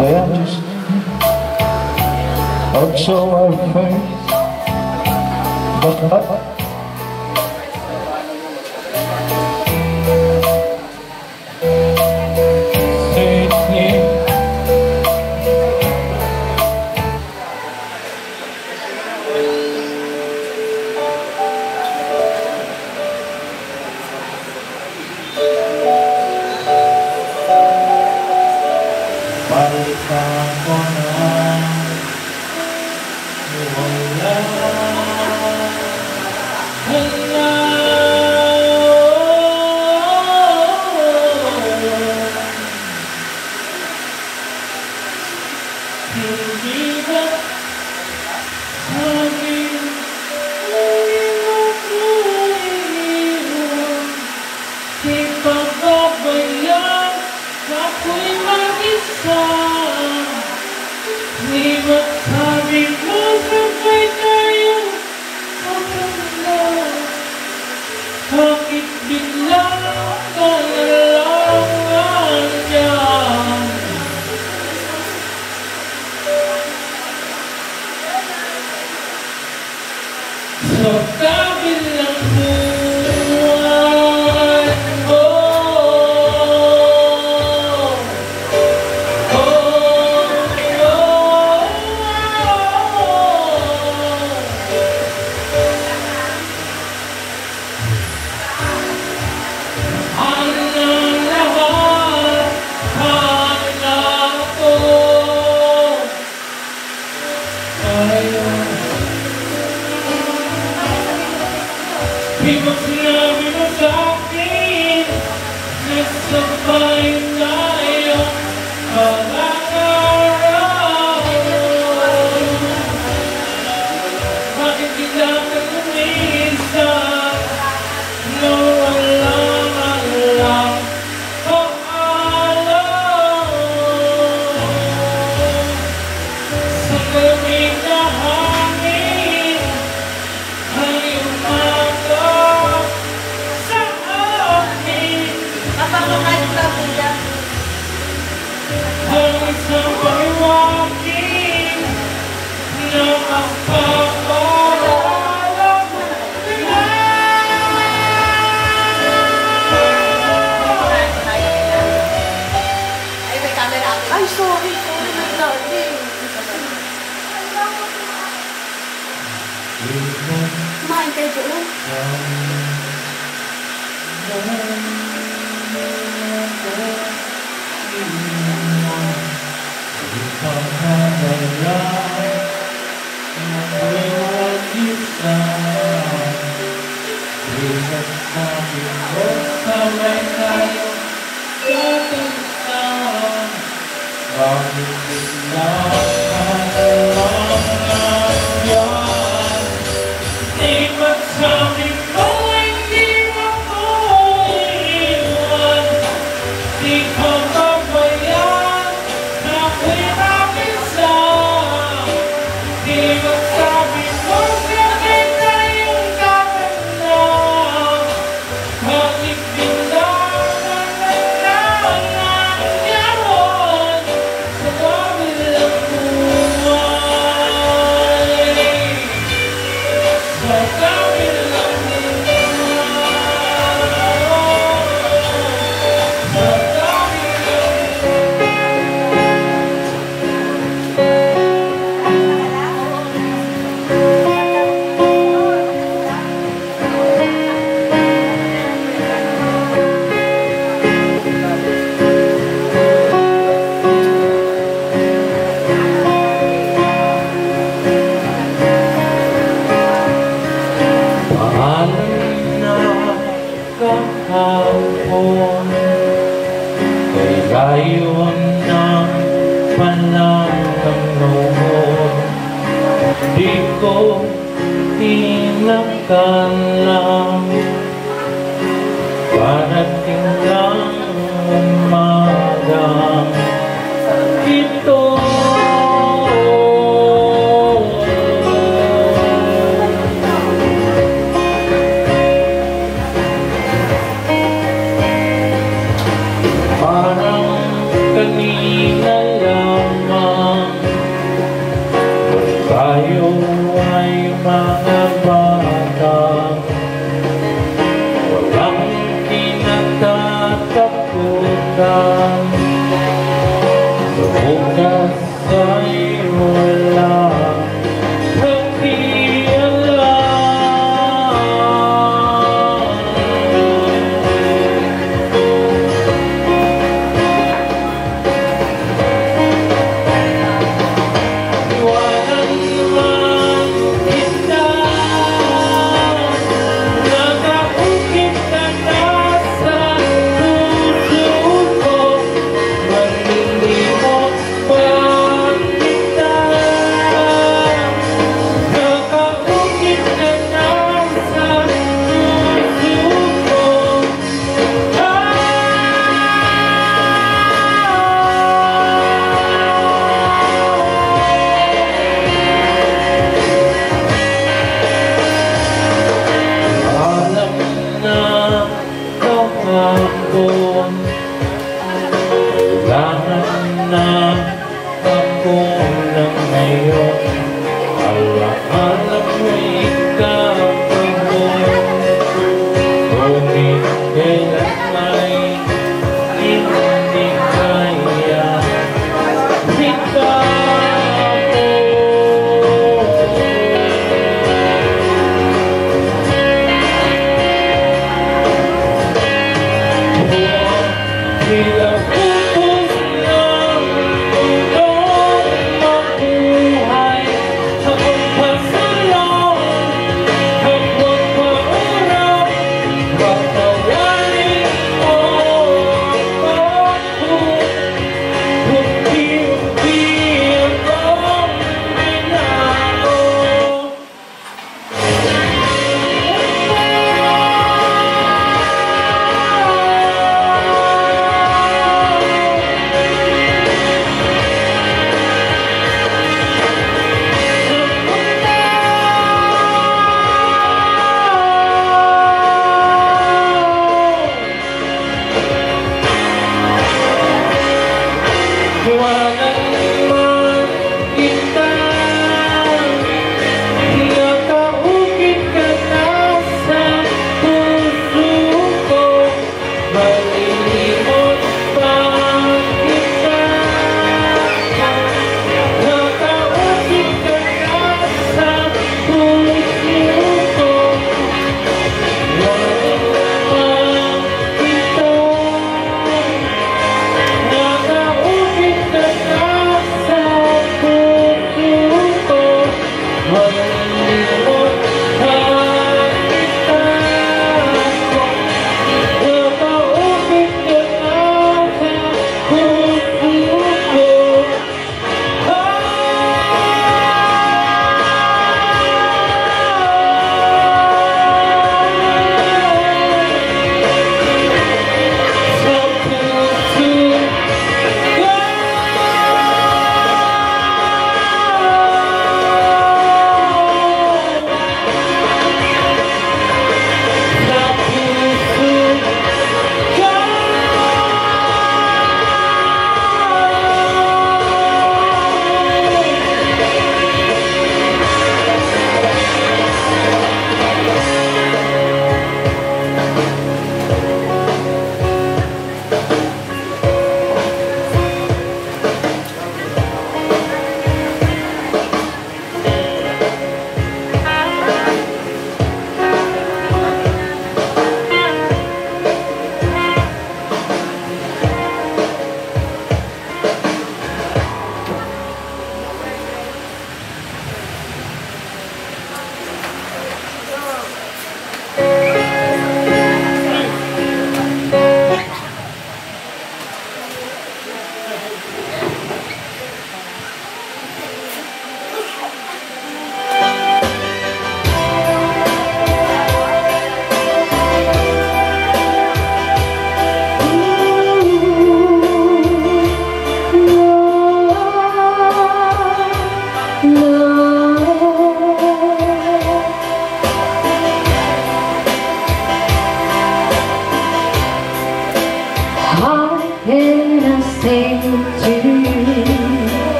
They understand, also our faith, but Tayo ay mga bata, walang kinatatakutan. Sa bukas ay wala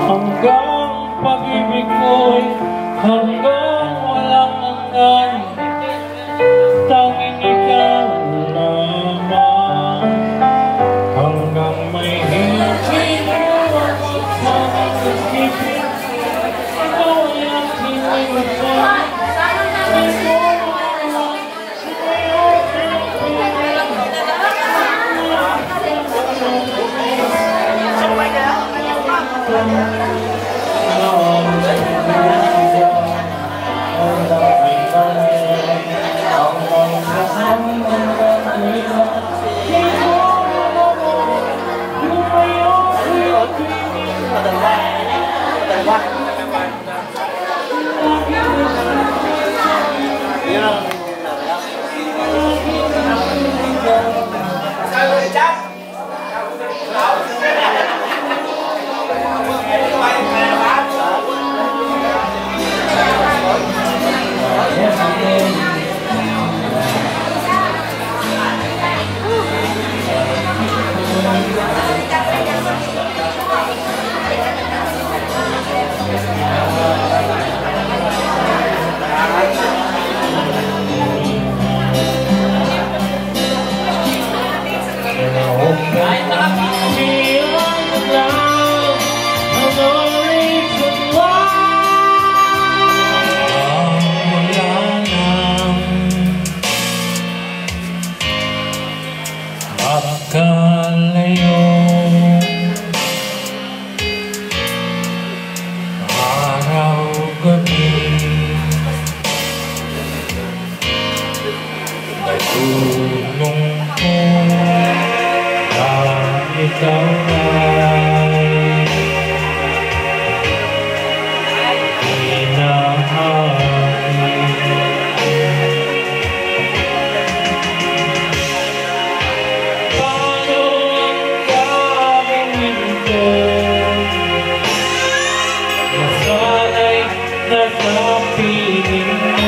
hanggang pag-ibig ko'y hanggang walang hanggan, tanging ikaw lamang, hanggang may hindi mo ako sa isipin, ikaw ay aking iwasan. Kalayo, araw gabi, natulong ko na ikaw ay hinahangin. Nasa piling mo,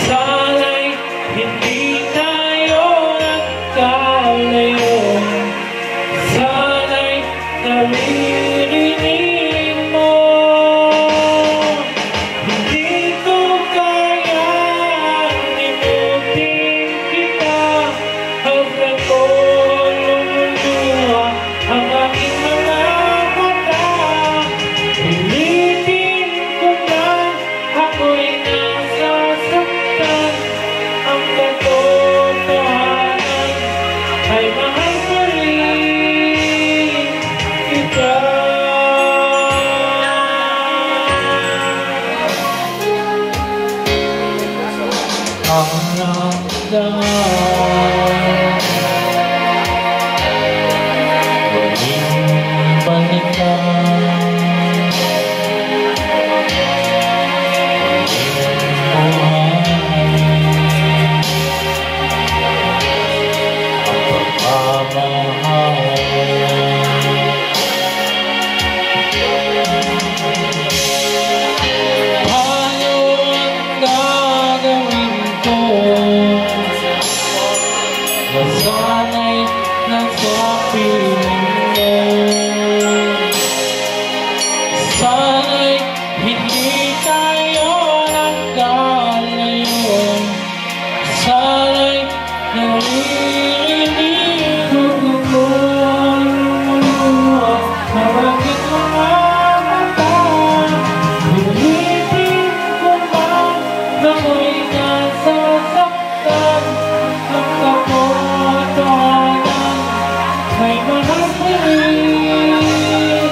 sana'y hindi tayo nagkalayo, sana'y naririnig mo. Hindi ko kayang limutin kita, hanggang ko lumuluha ang aking mga mata. Pilitin ko na ako'y nasasaktan, ang katotohanan ay mahal pa rin kita. Ang ramdaman, huling balikan. Sana'y nasa piling mo, sana'y hindi tayo nagkalayo, sana'y naririnig ko sa bakit mga mata. Pilitin ko man na ako'y nasasaktan, ang katotohanan ay mahal pa rin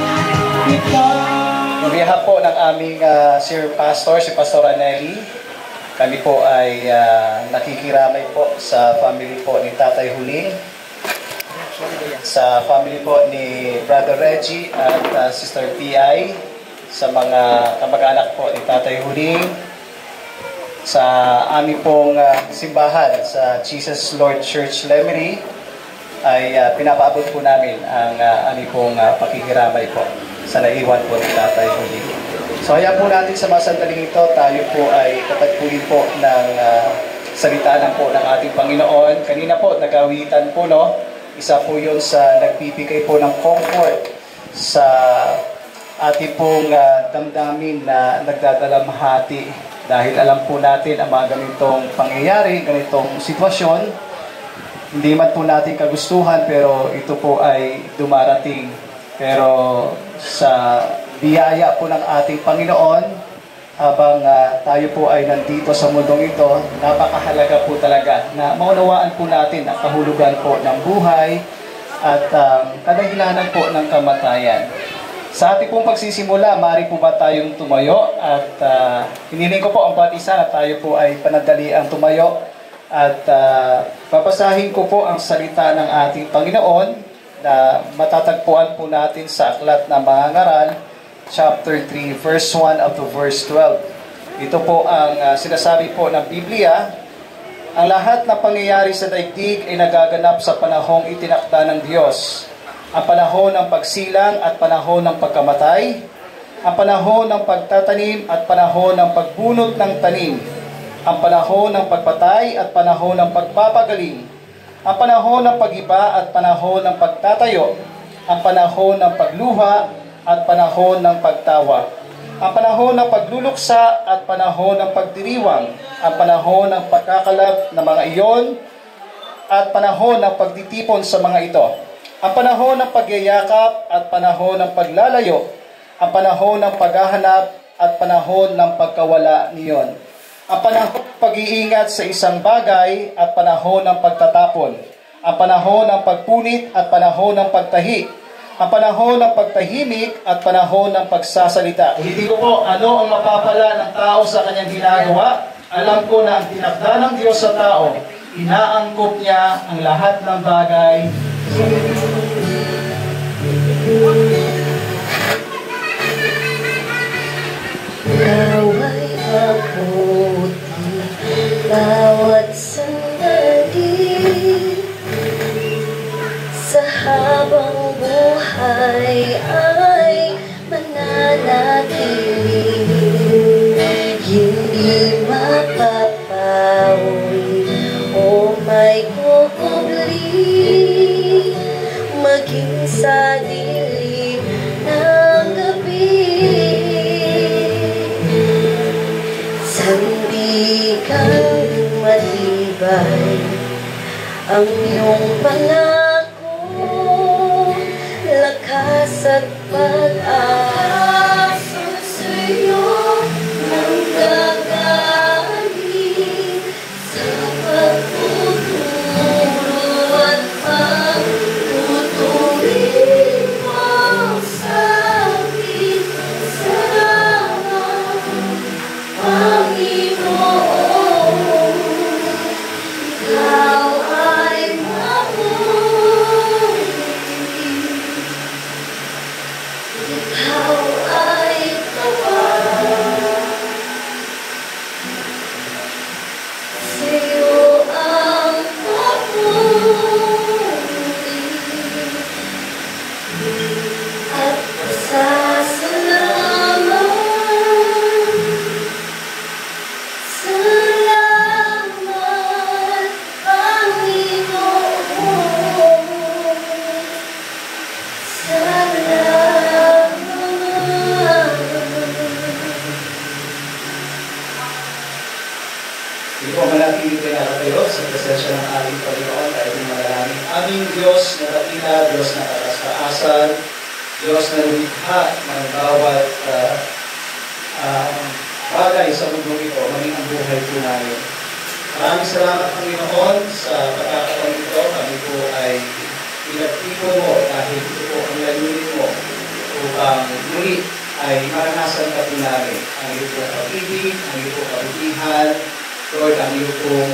kita. On behalf po ng aming Sir Pastor, si Pastor Anelli, kami po ay nakikiramay po sa family po ni Tatay Huling, sa family po ni Brother Reggie at Sister T.I., sa mga kamag-anak po ni Tatay Huling, sa aming pong simbahan sa Jesus Lord Church Lemery, ay pinapaabot po namin ang aming pong pakikiramay po sa naiwan po ni Tatay Huling. So hayaan po natin sa mga sandaling ito, tayo po ay tatagpuin po ng salita ng po ng ating Panginoon. Kanina po, nagawitan po, no? Isa po yun sa nagbibigay po ng comfort sa ating pong damdamin na nagdadalamhati. Dahil alam po natin ang mga ganitong pangyayari, ganitong sitwasyon, hindi man po natin kagustuhan pero ito po ay dumarating. Pero sa biyaya po ng ating Panginoon, habang tayo po ay nandito sa mundong ito, napakahalaga po talaga na maunawaan po natin ang kahulugan po ng buhay at kadahilanan po ng kamatayan. Sa ating pong pagsisimula, maaari po ba tayong tumayo at hiniling ko po ang bawat isa na tayo po ay panadali ang tumayo at papasahin ko po ang salita ng ating Panginoon na matatagpuan po natin sa Aklat ng Mga Ngaral, chapter 3, verse 1 up to verse 12. Ito po ang sinasabi po ng Biblia. Ang lahat na pangyayari sa daigdig ay nagaganap sa panahong itinakda ng Diyos. Ang panahon ng pagsilang at panahon ng pagkamatay, ang panahon ng pagtatanim at panahon ng pagbunot ng tanim, ang panahon ng pagpatay at panahon ng pagpapagaling, ang panahon ng pag-iba at panahon ng pagtatayo, ang panahon ng pagluha at panahon ng pagtawa, ang panahon ng pagluluksa at panahon ng pagdiriwang, ang panahon ng pagkakalap ng mga iyon at panahon ng pagtitipon sa mga ito, ang panahon ng pagyayakap at panahon ng paglalayo, ang panahon ng paghahanap at panahon ng pagkawala niyon, ang panahon ng pag-iingat sa isang bagay at panahon ng pagtatapon, ang panahon ng pagpunit at panahon ng pagtahi, ang panahon ng pagtahimik at panahon ng pagsasalita. Hindi ko po ano ang mapapala ng tao sa kanyang ginagawa. Alam ko na ang tinakda ng Diyos sa tao, inaangkop niya ang lahat ng bagay. Nawa'y mabuti bawat sandali sa habang buhay ay mananatili, hindi mapapawi o may kukubli, maging sa dilim ng gabi. Sandigan matibay ang iyong pangako, lakas at pag-asa sa'yo nang gagaling sa pagtuturo at pagtutuloy mo sa akin sa Panginoon. Ikaw ay mabuti, ikaw ay tapat, sa'yo ang papuri at pasasalamat. Salamat, Panginoon. Salamat. Hindi po manatili kayo nakatayo sa presensya ng ating Panginoon at ating manalangin. Aming Diyos na dakila, Diyos na katas-taasan, Diyos na lumikha ng bawat bagay sa mundong ito, maging ang buhay po namin. Maraming salamat, Panginoon, sa pagkakataon ito. Kami po ay pinagtipo mo dahil ito po ang layunin mo upang muli ay maranasan ka po namin ang iyong pong pag-ibig, ang iyong pong kabutihan, Lord, ang iyong pong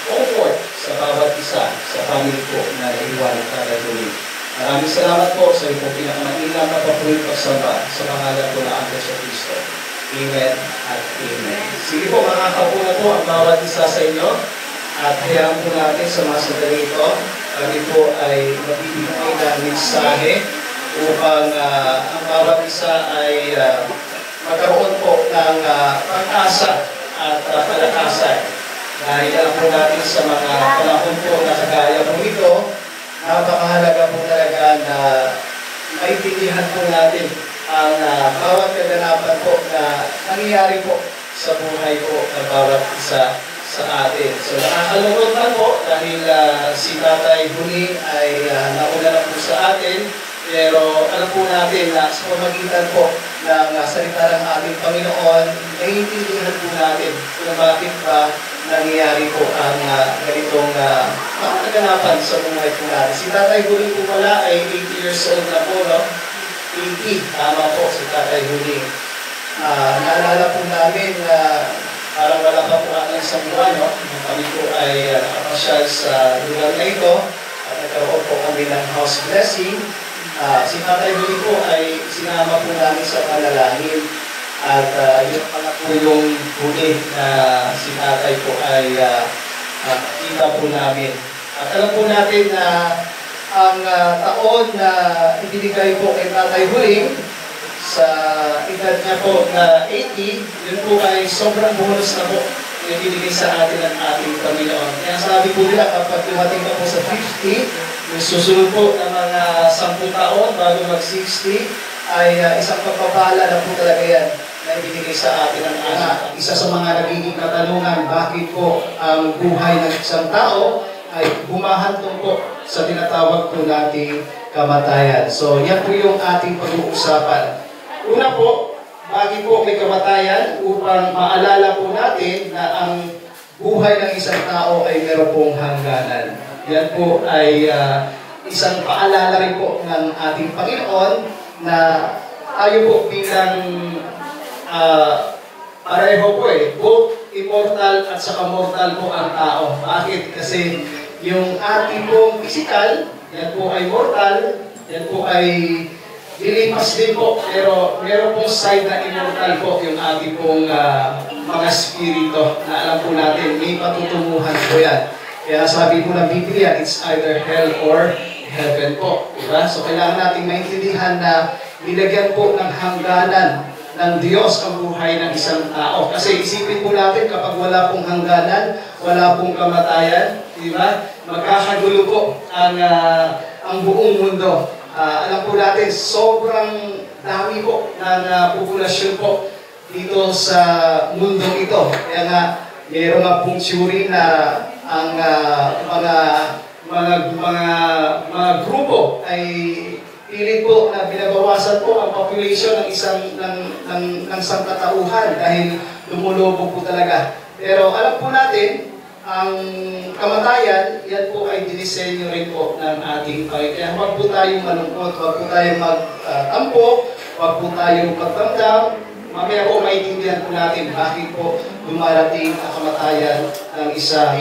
comfort sa bawat isa sa family po na naiwan at kagagawin. Maraming salamat po sa iyong pong pinakamainam na papulit pagsamba sa pangalan po na Angelo sa Kristo. Amen at amen. Sige po, makakaupo na po ang bawat isa sa inyo at hayaan po natin sa mga sandali ito. Kami po ay magbibigay ng mensahe upang ang bawat isa ay magkaroon po ng pag-asa at palakasan. Dahil alam po natin sa mga panahon po na kagaya po ito, napakahalaga po talaga na maintindihan po natin ang bawat kaganapan po na nangyayari po sa buhay po ng bawat isa sa atin. So nakakalungkot na po dahil si Tatay Huling ay nauna na po sa atin, pero alam po natin na sa pamagitan po ng salita ng ating Panginoon, naiintindihan po natin kung bakit ba nangyayari po ang ganitong mga kaganapan sa buhay po natin. Si Tatay Huling po pala ay 80 years old na po, no? 80, tama po si Tatay Huling. Naalala po namin na parang wala pa po ang isang buwan, no? Kami po ay nakapasyal sa lugar na ito at nagkaroon po kami ng house blessing. Si Tatay Huling po ay sinama po namin sa panalangin at yun pala po yung huli na si Tatay po ay kita po namin. At alam po natin na ang taon na ibinigay po kay Tatay Huling sa edad niya po na 80, yun po ay sobrang bonus na po na ibinigay sa atin ng ating Panginoon. Kaya sabi po nila, kapag dumating ka po sa 50, yung susunod po ng mga 10 taon bago mag-60, ay isang pagpapala na po talaga yan na ibinigay sa atin ng anak. Isa sa mga nagiging katanungan, bakit po ang buhay ng isang tao ay humahantong po sa tinatawag po nating kamatayan. So, yan po yung ating pag-uusapan. Una po, bagi po may kamatayan upang maalala po natin na ang buhay ng isang tao ay meron pong hangganan. Yan po ay isang paalala rin po ng ating Panginoon na tayo po bilang pareho po both immortal at saka mortal po ang tao. Bakit? Kasi yung ating pong physical, yan po ay mortal, yan po ay lilipas din po, pero meron pong side na immortal po yung ating pong mga spirito na alam po natin, may patutunguhan po yan. Kaya sabi po ng Biblia, it's either hell or heaven po. Diba? So kailangan natin maintindihan na nilagyan po ng hangganan ng Diyos ang buhay ng isang tao. Kasi isipin po natin, kapag wala pong hangganan, wala pong kamatayan, diba? Magkakagulo po ang buong mundo. Alam po natin, sobrang dami po ng populasyon po dito sa mundong ito. Kaya nga, mayroon nga pong theory na ang mga grupo ay pilit po na binabawasan po ang population ng ng sangkatauhan dahil lumulubog po talaga. Pero alam po natin, ang kamatayan, yan po ay dinisenyo rin po ng ating Panginoon. Kaya huwag po tayong malungkot, huwag po tayong magtampo, huwag po tayong magtamdam. Mamaya po maintindihan po natin bakit po dumarating ang kamatayan ng isa.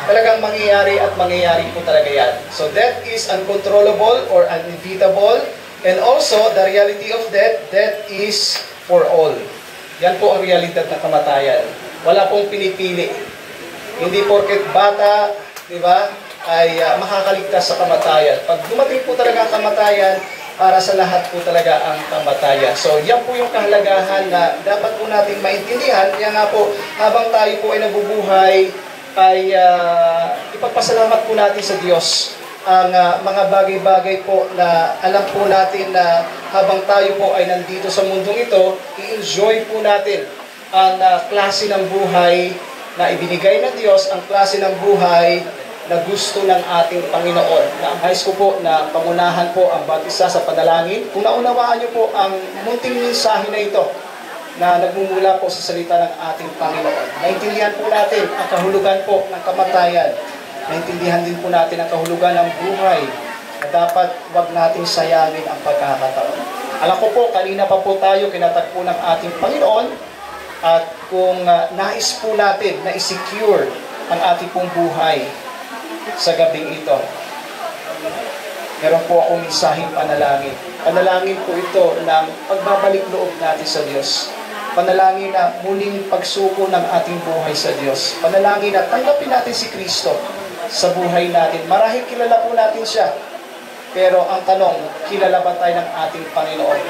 Talagang mangyayari at mangyayari po talaga yan. So death is uncontrollable or inevitable. And also, the reality of death, death is for all. Yan po ang realidad ng kamatayan. Wala pong pinipili. Hindi porket bata, di ba, ay makakaligtas sa kamatayan. Pag dumating po talaga ang kamatayan, para sa lahat po talaga ang kamatayan. So, yan po yung kahalagahan na dapat po nating maintindihan. Kaya nga po, habang tayo po ay nabubuhay, ay ipagpasalamat po natin sa Diyos ang mga bagay-bagay po na alam po natin na habang tayo po ay nandito sa mundong ito, i-enjoy po natin ang klase ng buhay na ibinigay ng Diyos, ang klase ng buhay na gusto ng ating Panginoon. Nais ko po na pangunahan po ang bawat isa sa panalangin. Kung naunawaan niyo po ang munting mensahe na ito na nagmumula po sa salita ng ating Panginoon. Naintindihan po natin ang kahulugan po ng kamatayan. Naintindihan din po natin ang kahulugan ng buhay na dapat wag nating sayangin ang pagkakataon. Alam ko po, kanina pa po tayo kinatagpo ng ating Panginoon at kung nais po natin na i-secure ang ating pong buhay sa gabing ito, meron po akong mensaheng panalangin. Panalangin po ito ng pagbabalik loob natin sa Diyos. Panalangin na muling pagsuko ng ating buhay sa Diyos. Panalangin na tanggapin natin si Kristo sa buhay natin. Marahil kilala po natin siya. Pero ang tanong, kilala ba tayo ng ating Panginoon?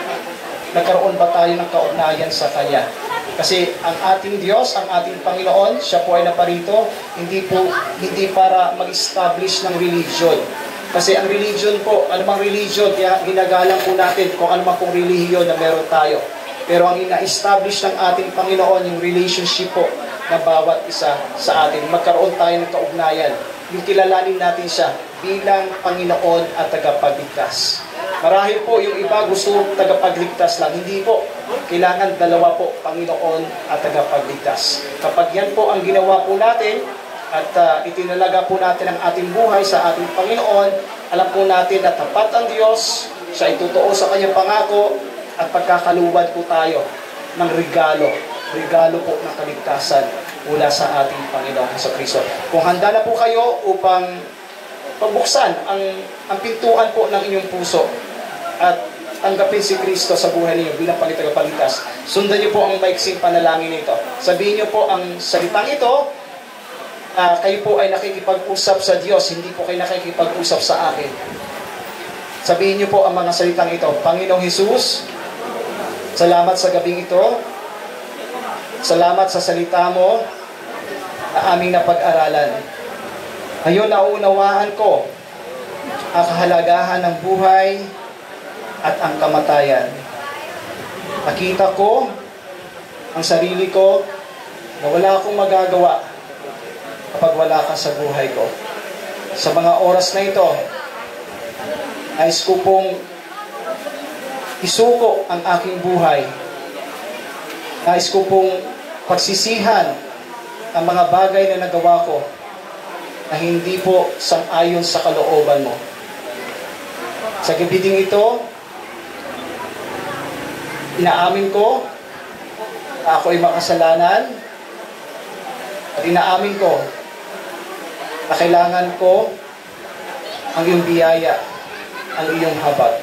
Nagkaroon ba tayo ng kaugnayan sa Kanya? Kasi ang ating Diyos, ang ating Panginoon, siya po ay naparito, hindi para mag-establish ng religion. Kasi ang religion po, anumang religion, kaya ginagalang po natin kung anumang pong relihiyon na meron tayo. Pero ang ina-establish ng ating Panginoon, yung relationship po na bawat isa sa atin. Magkaroon tayo ng kaugnayan. Yung kilalanin natin siya bilang Panginoon at tagapagligtas. Marahil po yung iba gusto tagapagligtas lang. Hindi po. Kailangan dalawa po, Panginoon at tagapagligtas. Kapag yan po ang ginawa po natin, at itinalaga po natin ang ating buhay sa ating Panginoon, alam po natin na tapat ang Diyos, siya itutuo sa kanyang pangako, at pagkakaluwad po tayo ng regalo po ng kaligtasan mula sa ating Panginoon Jesucristo. Kung handa na po kayo upang pagbuksan ang pintuan po ng inyong puso at tanggapin si Kristo sa buhay ninyo bilang tagapagligtas, sundan niyo po ang maiksing panalangin nito. Sabihin niyo po ang salitang ito, kayo po ay nakikipag-usap sa Diyos, hindi po kayo nakikipag-usap sa akin. Sabihin niyo po ang mga salitang ito. Panginoong Hesus, salamat sa gabing ito. Salamat sa salita mo na aming napag-aralan. Ngayon nauunawaan ko ang kahalagahan ng buhay at ang kamatayan. Nakita ko ang sarili ko na wala akong magagawa kapag wala ka sa buhay ko. Sa mga oras na ito, nais ko pong isuko ang aking buhay. Nais ko pong pagsisihan ang mga bagay na nagawa ko na hindi po sang-ayon sa kalooban mo. Sa gabi ding ito, inaamin ko na ako ay makasalanan at inaamin ko na kailangan ko ang iyong biyaya, ang iyong habag.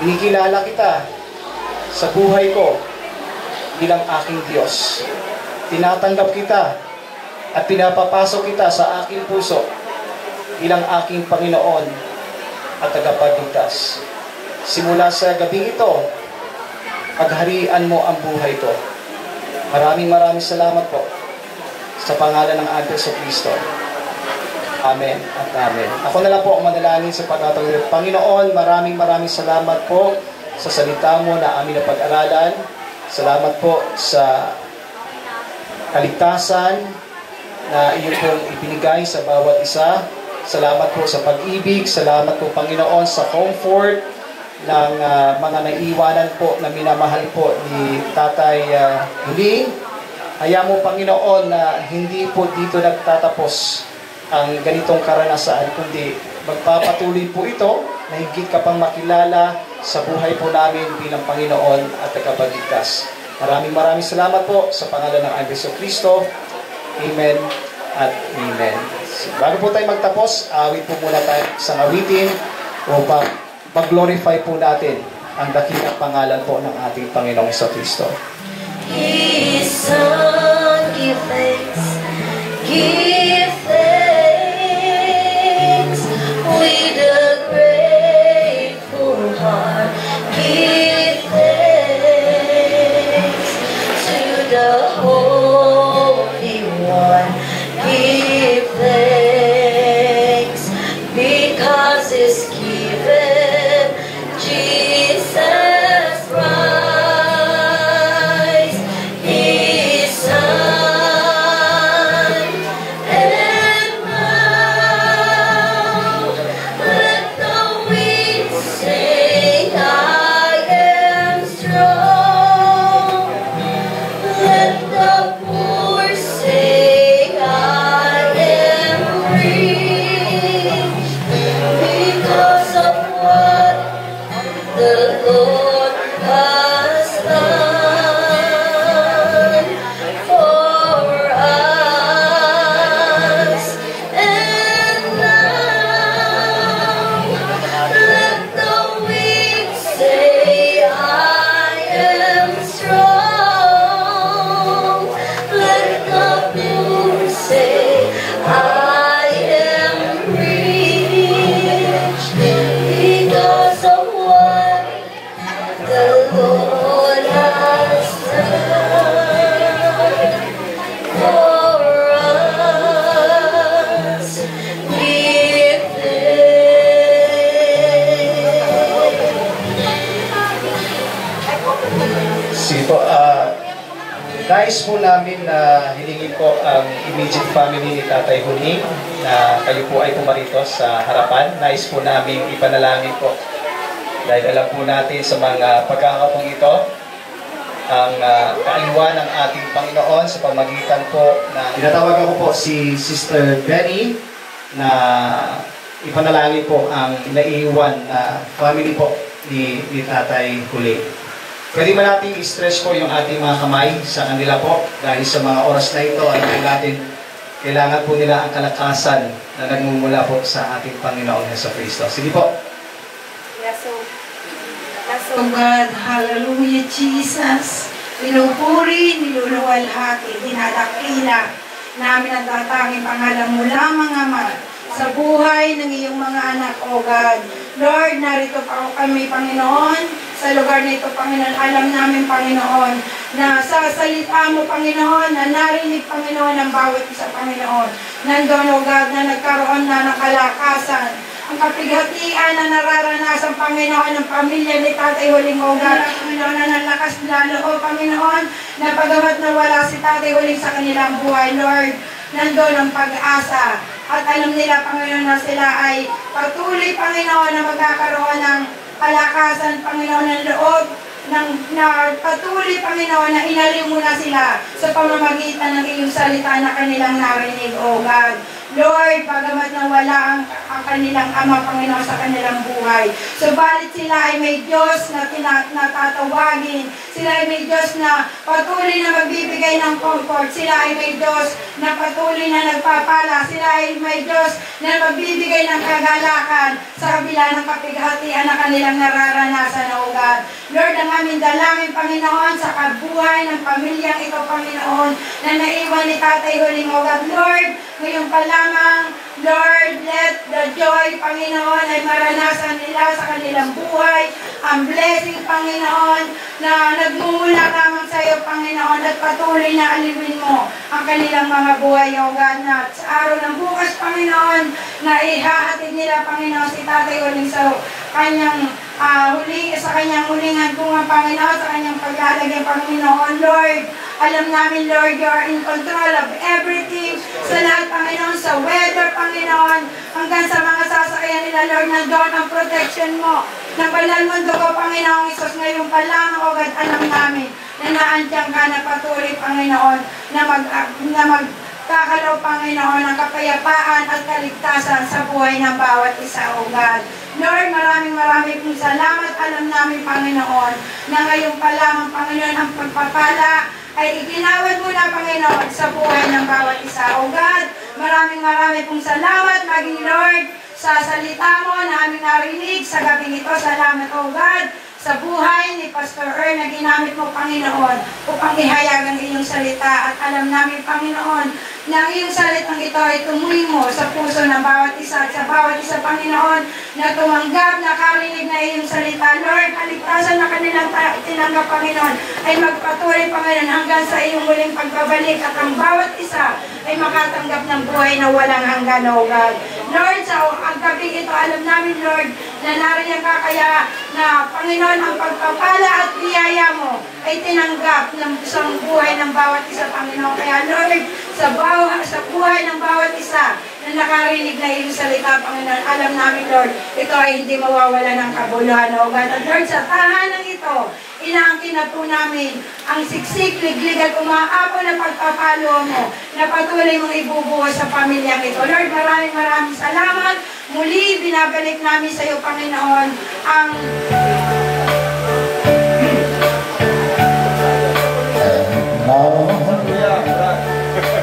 Inikilala kita sa buhay ko bilang aking Diyos. Tinatanggap kita at pinapapasok kita sa aking puso bilang aking Panginoon at tagapagligtas. Simula sa gabing ito, pagharian mo ang buhay ko. Maraming salamat po sa pangalan ng Anak sa Kristo. Amen at amen. Ako na lang po ang manalangin sa pagkatawid. Panginoon, maraming salamat po sa salita mo na amin na pag-aralan. Salamat po sa kaligtasan na iyon pong ibinigay sa bawat isa. Salamat po sa pag-ibig. Salamat po, Panginoon, sa comfort ng mga naiiwanan po na minamahal po ni Tatay Huling. Hayaan mo, Panginoon, na hindi po dito nagtatapos ang ganitong karanasan, kundi magpapatuloy po ito na higit ka pang makilala sa buhay po namin bilang Panginoon at tagapagligtas. Maraming salamat po sa pangalan ng Anak Kristo. Amen at amen. Bago po tayo magtapos, awit po muna tayo sa awitin upang mag-glorify po natin ang dakilang pangalan po ng ating Panginoong Kristo. His Son, give thanks with a grateful heart. Give thanks to the Holy One. Give thanks because He's given Jesus Christ, His Son. And now let the weak say, I am strong. Let the poor say, I am rich because of what the Lord has done for us. And now let the weak say, I am strong. Let the poor say, I am rich because of what Nais po namin na hilingin po ang immediate family ni Tatay Huling na kayo po ay pumarito sa harapan. Nais po namin ipanalangin po dahil alam po natin sa mga pagkakataong ito ang kaaliwan ng ating Panginoon sa pamagitan po na tinatawagan ko po si Sister Benny na ipanalangin po ang naiiwan na family po ni Tatay Huling. Pwede ba natin i-stretch po yung ating mga kamay sa kanila po dahil sa mga oras na ito ay natin kailangan po nila ang kalakasan na nagmumula po sa ating Panginoon Jesucristo. Sige po. Oh God, hallelujah, Jesus. Pinupuri, niluluwalhati, dinadakila namin ang tatanging pangalan mo lamang, Ama, sa buhay ng iyong mga anak, O God. Lord, narito pa kami, Panginoon, sa lugar nito, Panginoon. Alam namin, Panginoon, na sa salita mo, Panginoon, na narinig, Panginoon, ang bawat isa, Panginoon. Nandun, O God, na nagkaroon na ng kalakasan. Ang kapighatian na nararanasan, Panginoon, ng pamilya ni Tatay Huling, O God, Panginoon, na nalakas lalo, O Panginoon, na pagamat na wala si Tatay Huling sa kanilang buhay, Lord, nandun ang pag-asa. At alam nila, Panginoon, na sila ay patuloy, Panginoon, na magkakaroon ng kalakasan, Panginoon, ng loob, na patuloy, Panginoon, na inalim mo na sila sa pamamagitan ng iyong salita na kanilang narinig, O God. Lord, bagamat na wala ang kanilang Ama, Panginoon, sa kanilang buhay. Subalit sila ay may Diyos na natatawagin. Sila ay may Diyos na patuloy na magbibigay ng comfort. Sila ay may Diyos na patuloy na nagpapala. Sila ay may Diyos na magbibigay ng kagalakan sa kabila ng kapighatian na kanilang nararanasan, O God. Lord, ang aming dalangin, Panginoon, sa kabuhay ng pamilyang ito, Panginoon, na naiwan ni Tatay Huling, O God. Lord, ngayon pa lamang, Lord, let the joy, Panginoon, ay maranasan nila sa kanilang buhay. Ang blessing, Panginoon, na nagmumula lamang sa iyo, Panginoon, at patuloy na aliwin mo ang kanilang mga buhay, O God, na sa araw ng bukas, Panginoon, na ihahatid nila, Panginoon, si Tatay Huling sa kanyang sa kanyang hulingan kung ang Panginoon, sa kanyang paglalagay, Panginoon, Lord. Alam namin, Lord, you are in control of everything. Sa lahat, Panginoon, sa weather, Panginoon, hanggang sa mga sasakyan nila, Lord, nandun ang protection mo. Ng banal mundo ko, Panginoon Isus, ngayon pa lang, O God, alam namin na naandiyan ka na patuloy, Panginoon, na magkakalaw, Panginoon, ng kapayapaan at kaligtasan sa buhay ng bawat isa, O God. Lord, maraming pong salamat. Alam namin, Panginoon, na ngayon pa lamang, Panginoon, ang pagpapala ay iginawad mo na, Panginoon, sa buhay ng bawat isa. O God, maraming pong salamat, maging Lord, sa salita mo na aming narinig sa gabing ito. Salamat, O God, sa buhay ni Pastor Earl na ginamit mo, Panginoon, upang ihayag ang iyong salita. At alam namin, Panginoon, na ang iyong salitang ito ay tumuhin mo sa puso ng bawat isa at sa bawat isa, Panginoon, na tumanggap, nakarinig na iyong salita. Lord, kaligtasan na kanilang tinanggap, Panginoon, ay magpatuloy, Panginoon, hanggang sa iyong muling pagbabalik at ang bawat isa ay makatanggap ng buhay na walang hanggan, O God. Lord, sa gabing ito, alam namin, Lord, na nariyan ka kaya na, Panginoon, ang pagpapala at biyaya mo ay tinanggap ng isang buhay ng bawat isa, Panginoon. Kaya, Lord, sa buhay ng bawat isa na nakarinig na iyong salita, Panginoon, alam namin, Lord, ito ay hindi mawawala ng kabuluhan, O God. At Lord, sa tahanan ito, inaangkin na po namin ang siksik, liglig at umaapo na pagpapalo mo na patuloy mong ibubuhos sa pamilyang ito. Lord, maraming salamat. Muli, binabalik namin sa iyo, Panginoon, ang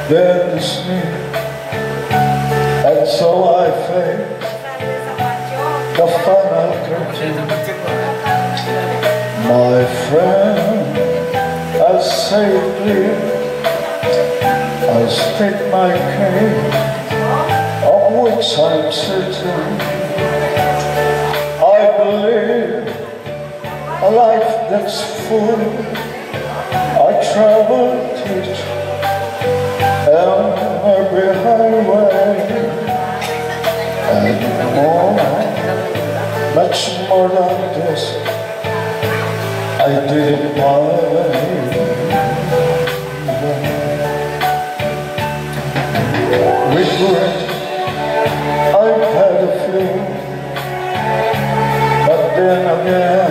there is me, and so I face the final curtain. My friend has safely has taken my case, of which I'm certain. I believe a life that's full. I travel teach every highway and more, much more than this. I did it my way. again,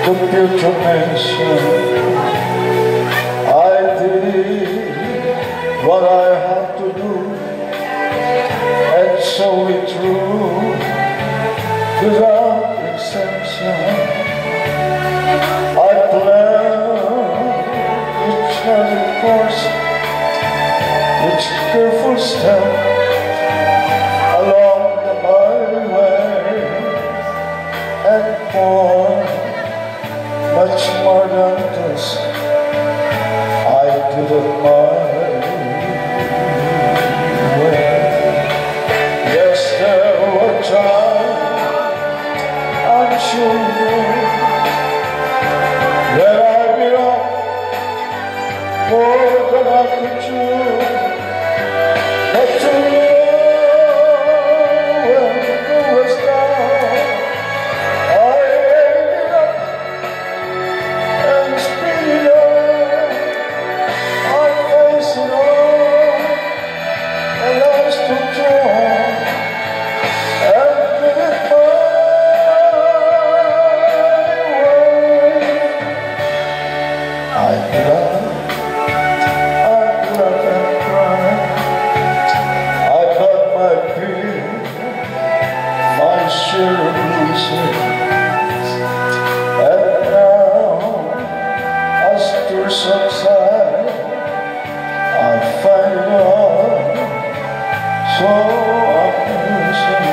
the future nation. I did what I had to do, and so it true, without exception. I planned each other course, each careful step along the byway, and for much more than this, I did it my way. Yes, there were times, I'm sure, that I belonged more than I could chew. But to when it was down, I ate it up and speed it up. I faced it all, and I stood tall and did it my way. I cried and cried. I got my fear, my share of losing, and now as tears subside, I find it all so amusing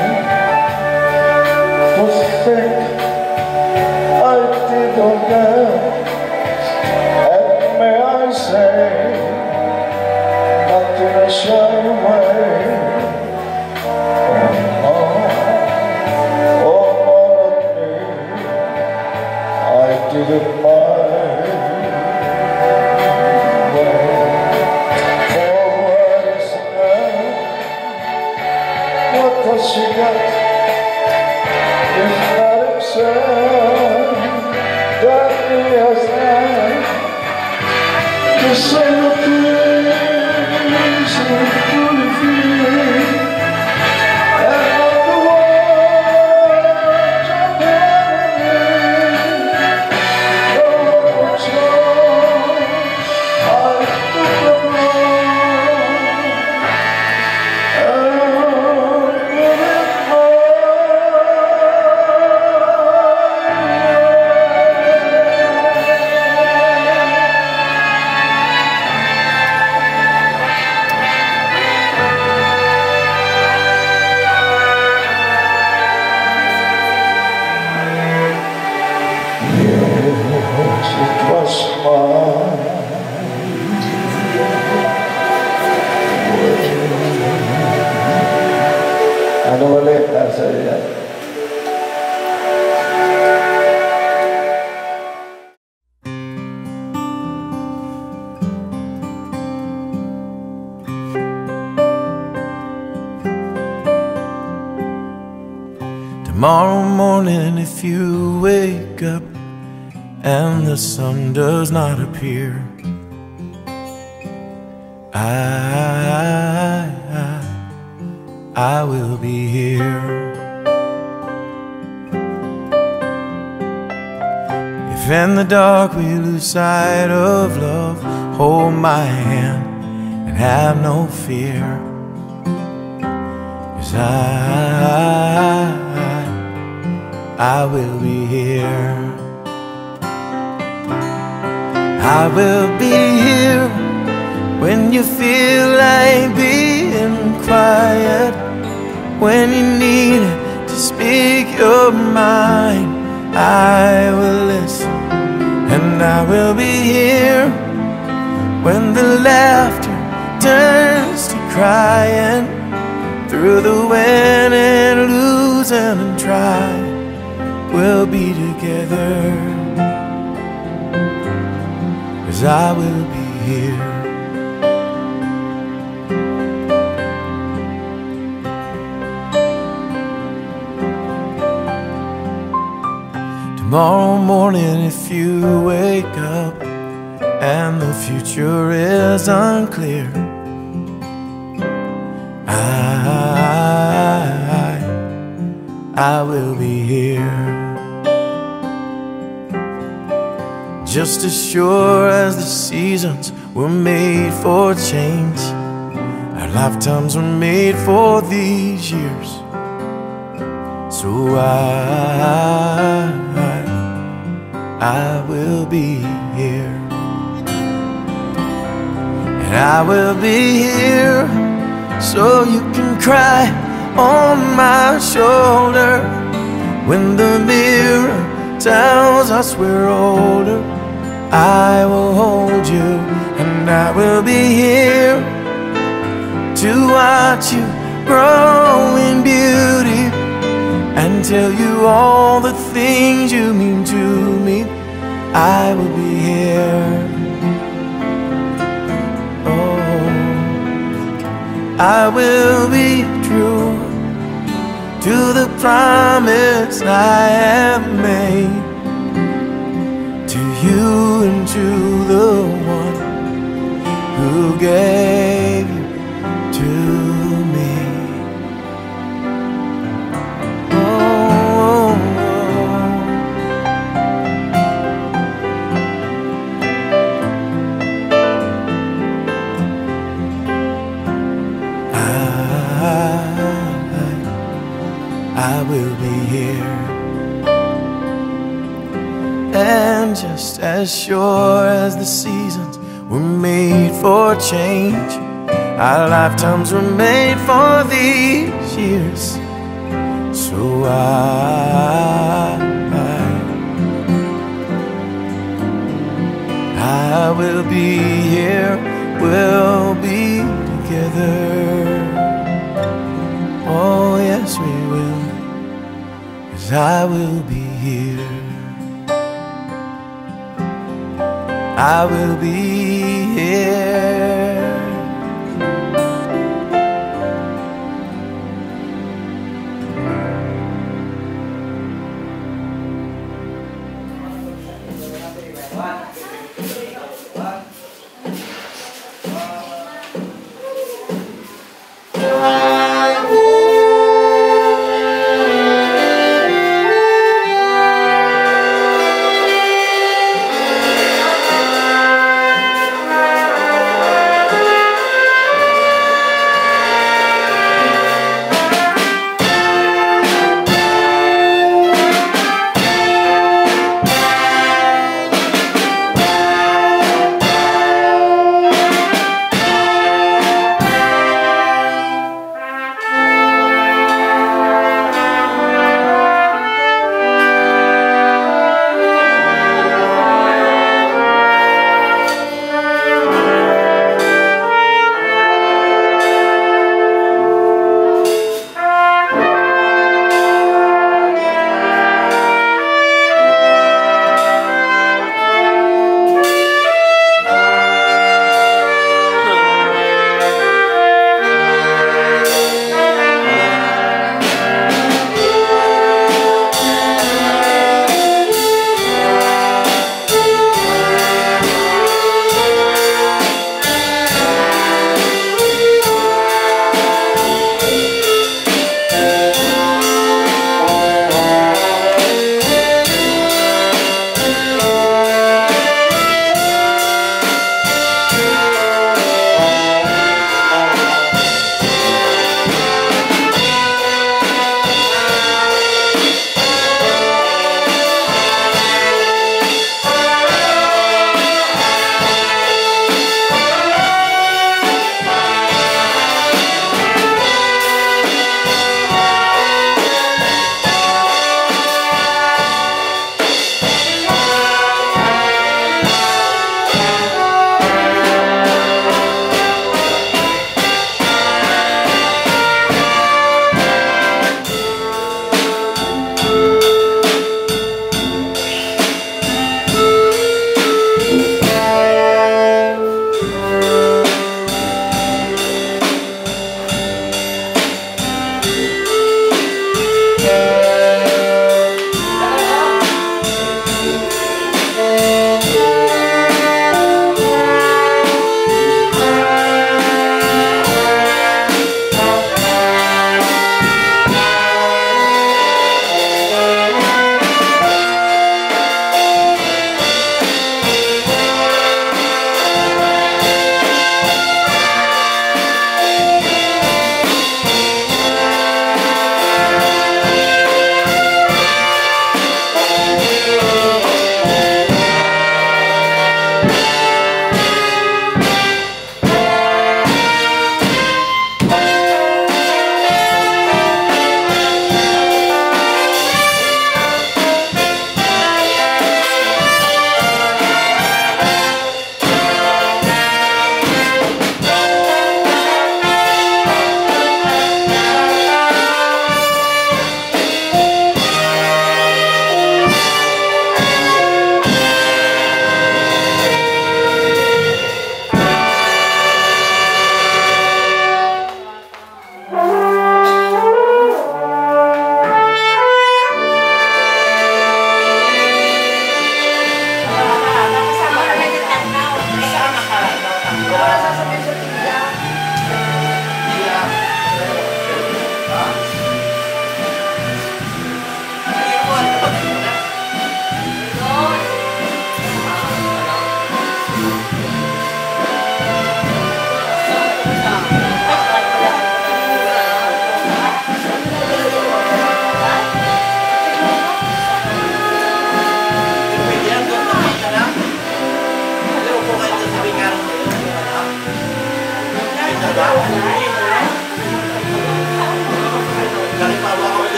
to think I did all that, and may I say, not in a shy way. I did it my way. For what is man? What does she get? If not himself, that he has had to say the things that truly feel, and not the words of heaven. It was mine. Ano ulit? Nasa yan. Tomorrow morning, if you wake up and the sun does not appear, I will be here. If in the dark we lose sight of love, hold my hand and have no fear, 'cause I will be here. I will be here when you feel like being quiet, when you need to speak your mind. I will listen, and I will be here when the laughter turns to crying, through the win and losing and try, we'll be together, 'cause I will be here. Tomorrow morning, if you wake up and the future is unclear, I will be here. Just as sure as the seasons were made for change, our lifetimes were made for these years. So I will be here. And I will be here so you can cry on my shoulder when the mirror tells us we're older. I will hold you, and I will be here to watch you grow in beauty and tell you all the things you mean to me. I will be here. I will be true to the promise I have made to you and to the one who gave you to me. I will be here. And just as sure as the seasons were made for change, our lifetimes were made for these years. So I will be here, we'll be together. Oh yes we will, 'cause I will be here. I will be here.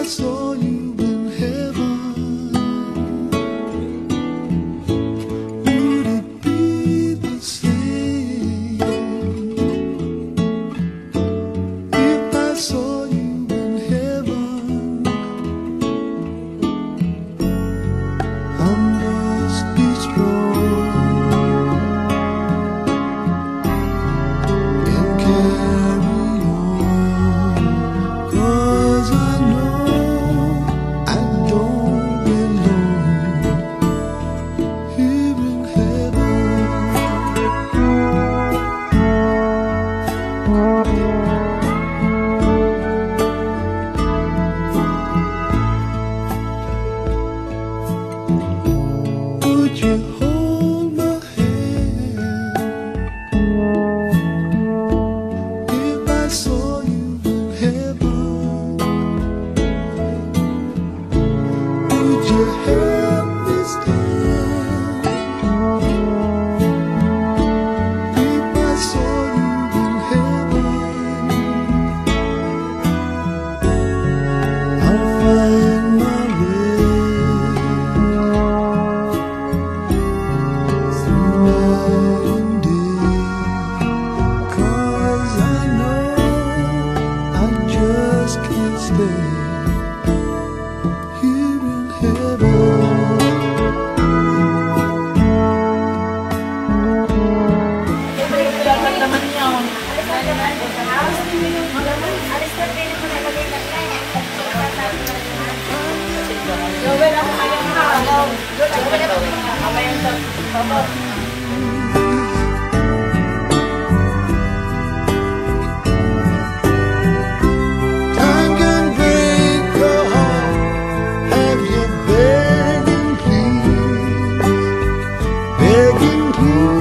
saw you in heaven, would it be the same if I saw you in heaven? I must be strong and carry on, 'cause I know I don't belong here in heaven. Would you hold my hand if I saw you in heaven? Would you help me stand if I saw you in heaven? I'll find my way through night and day, 'cause I know I just can't stay here in heaven. Time can break your heart. Have you begging, please, begging, please?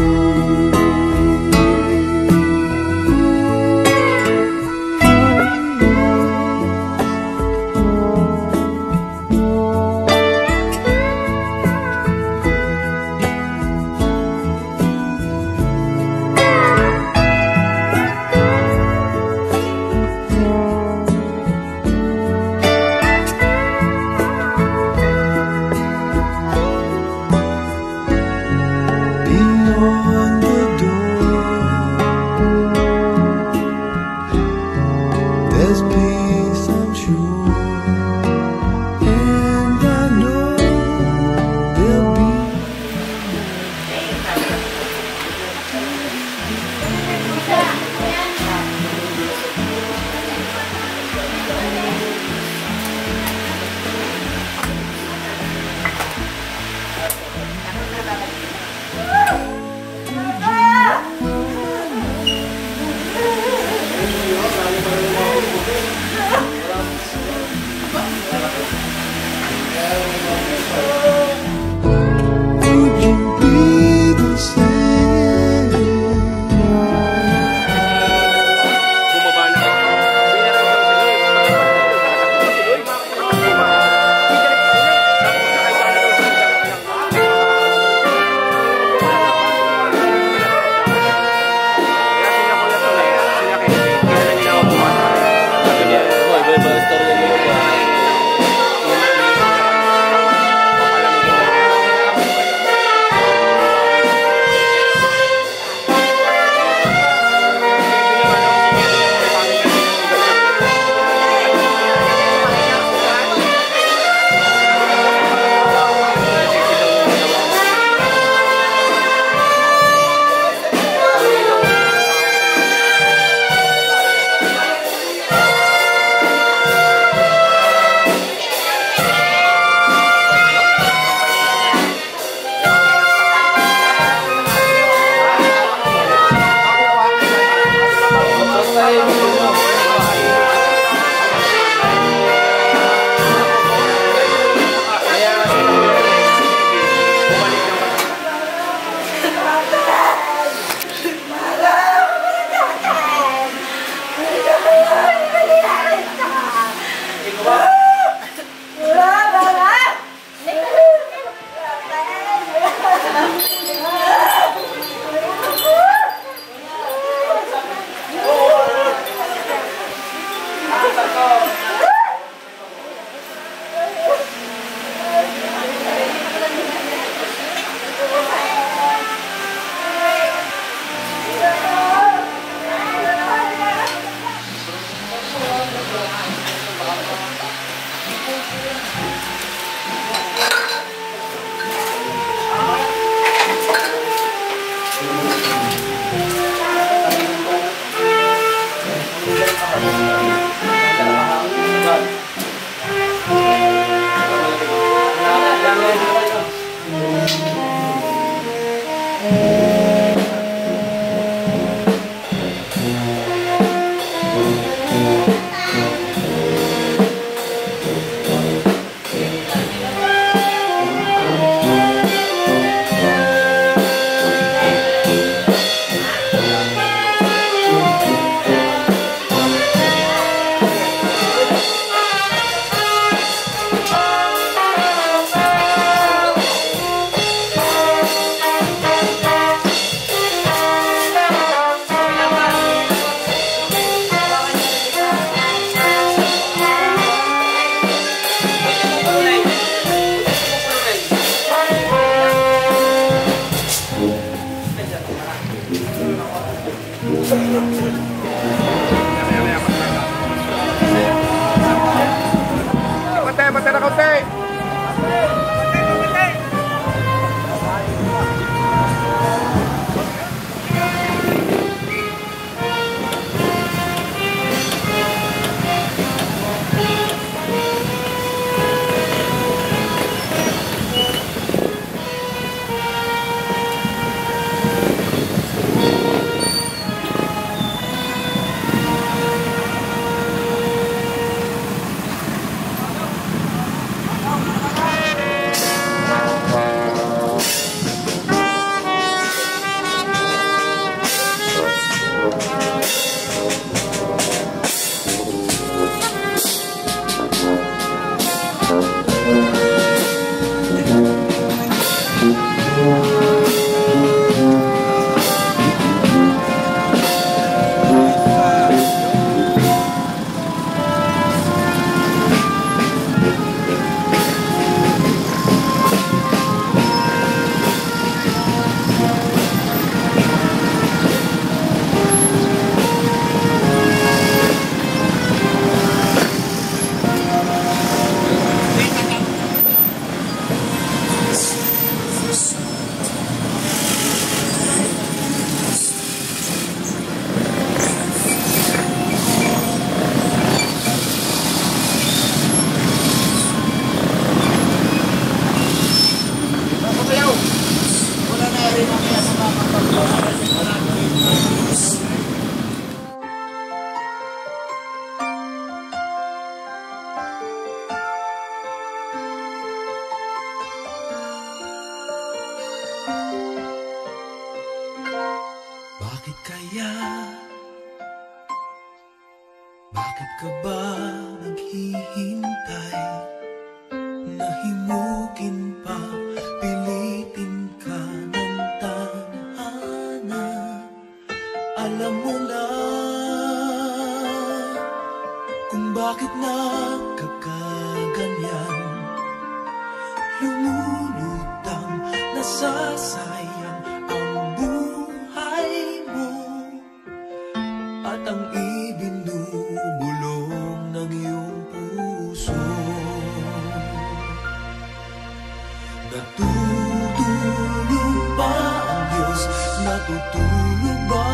natutulog ba?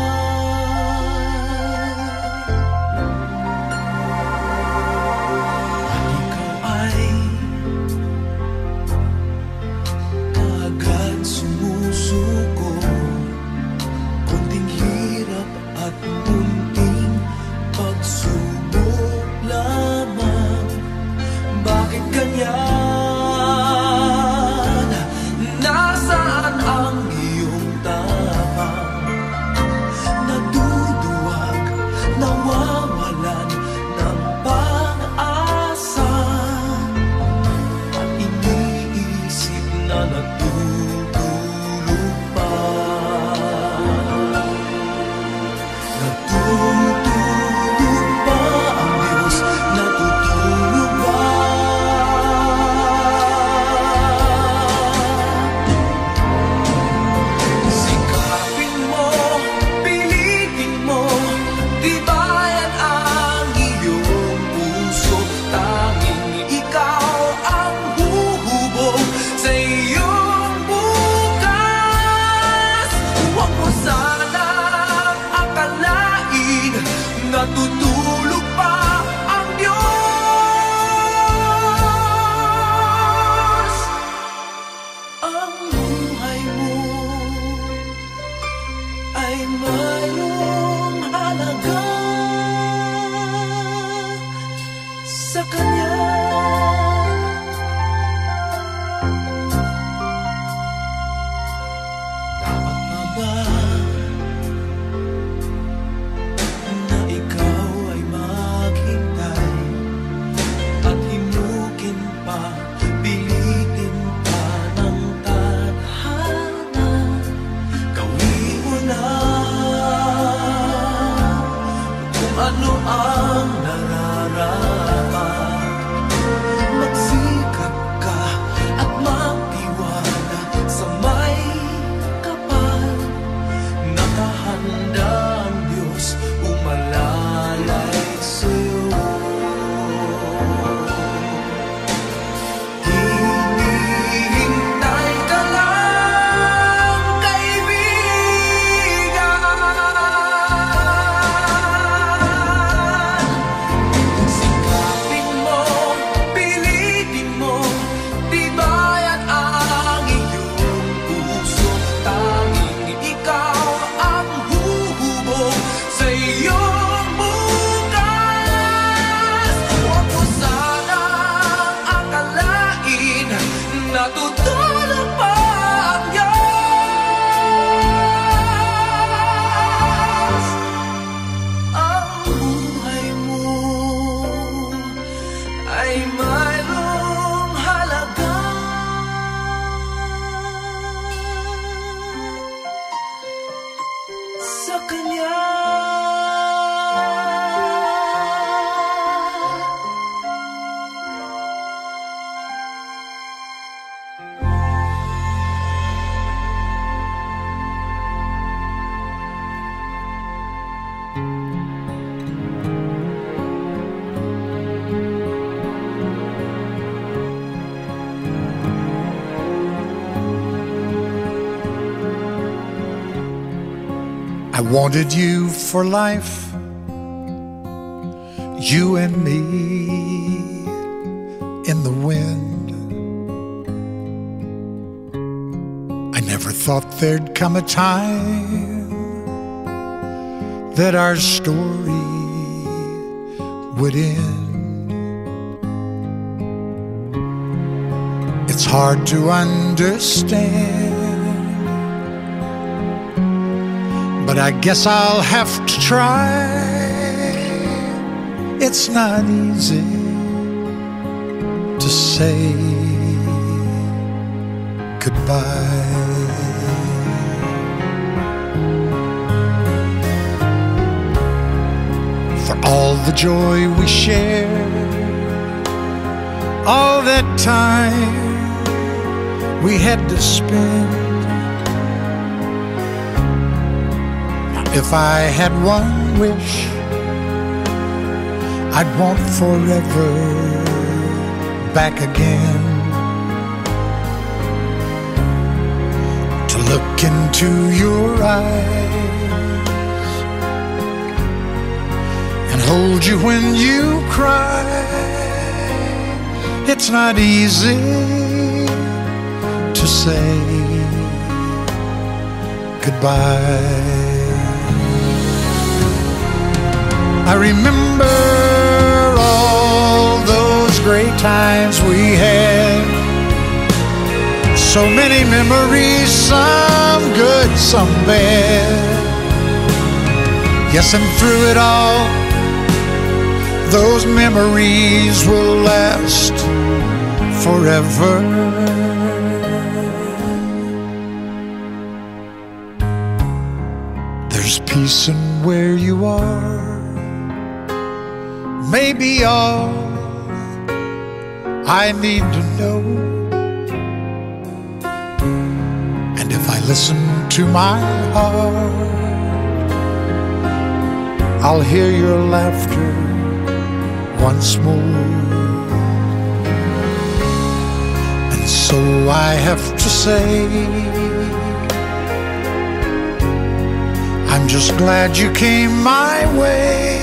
At ikaw ay agad sumusuko, konting hirap at munting pagsubok lamang. Bakit ganyan? Nasaan ang iyong tapang? Naduduwag, nawawalan ng pag-asa, at iniisip na natutulog pa. Natutulog pa ang Diyos, natutulog pa. Sikapin mo, pilitin mo, tibayan ang iyong puso. Tanging ikaw ang huhubog sa iyong bukas. Huwag mo sanang akalain natutulog pa ang Diyos. Ang buhay mo ay mayroong halaga sa Kanya. Dapat na ba na ikaw ay maghintay at himukin pa, pilitin pa ng tadhana? Gawin mo na kung ano ang nararapat. Magsikap ka at magtiwala sa may kapal. Nakahanda ang Diyos umalalay sa'yo. Hinihintay ka lang, kaibigan. Sikapin mo, pilitin mo, tibayan ang iyong puso. Tanging ikaw ang huhubog sa iyong bukas. Huwag mo sanang akalain natutulog pa ang Diyos. Ang buhay mo ay mayroong halaga sa Kanya. I wanted you for life, you and me in the wind. I never thought there'd come a time that our story would end. It's hard to understand, but I guess I'll have to try. It's not easy to say goodbye. For all the joy we shared, all that time we had to spend. If I had one wish, I'd want forever back again. To look into your eyes and hold you when you cry. It's not easy to say goodbye. I remember all those great times we had. So many memories, some good, some bad. Yes, and through it all, those memories will last forever. There's peace in where you are. Maybe all I need to know. And if I listen to my heart, I'll hear your laughter once more. And so I have to say, I'm just glad you came my way.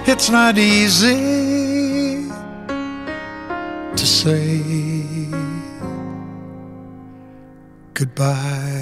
It's not easy to say goodbye.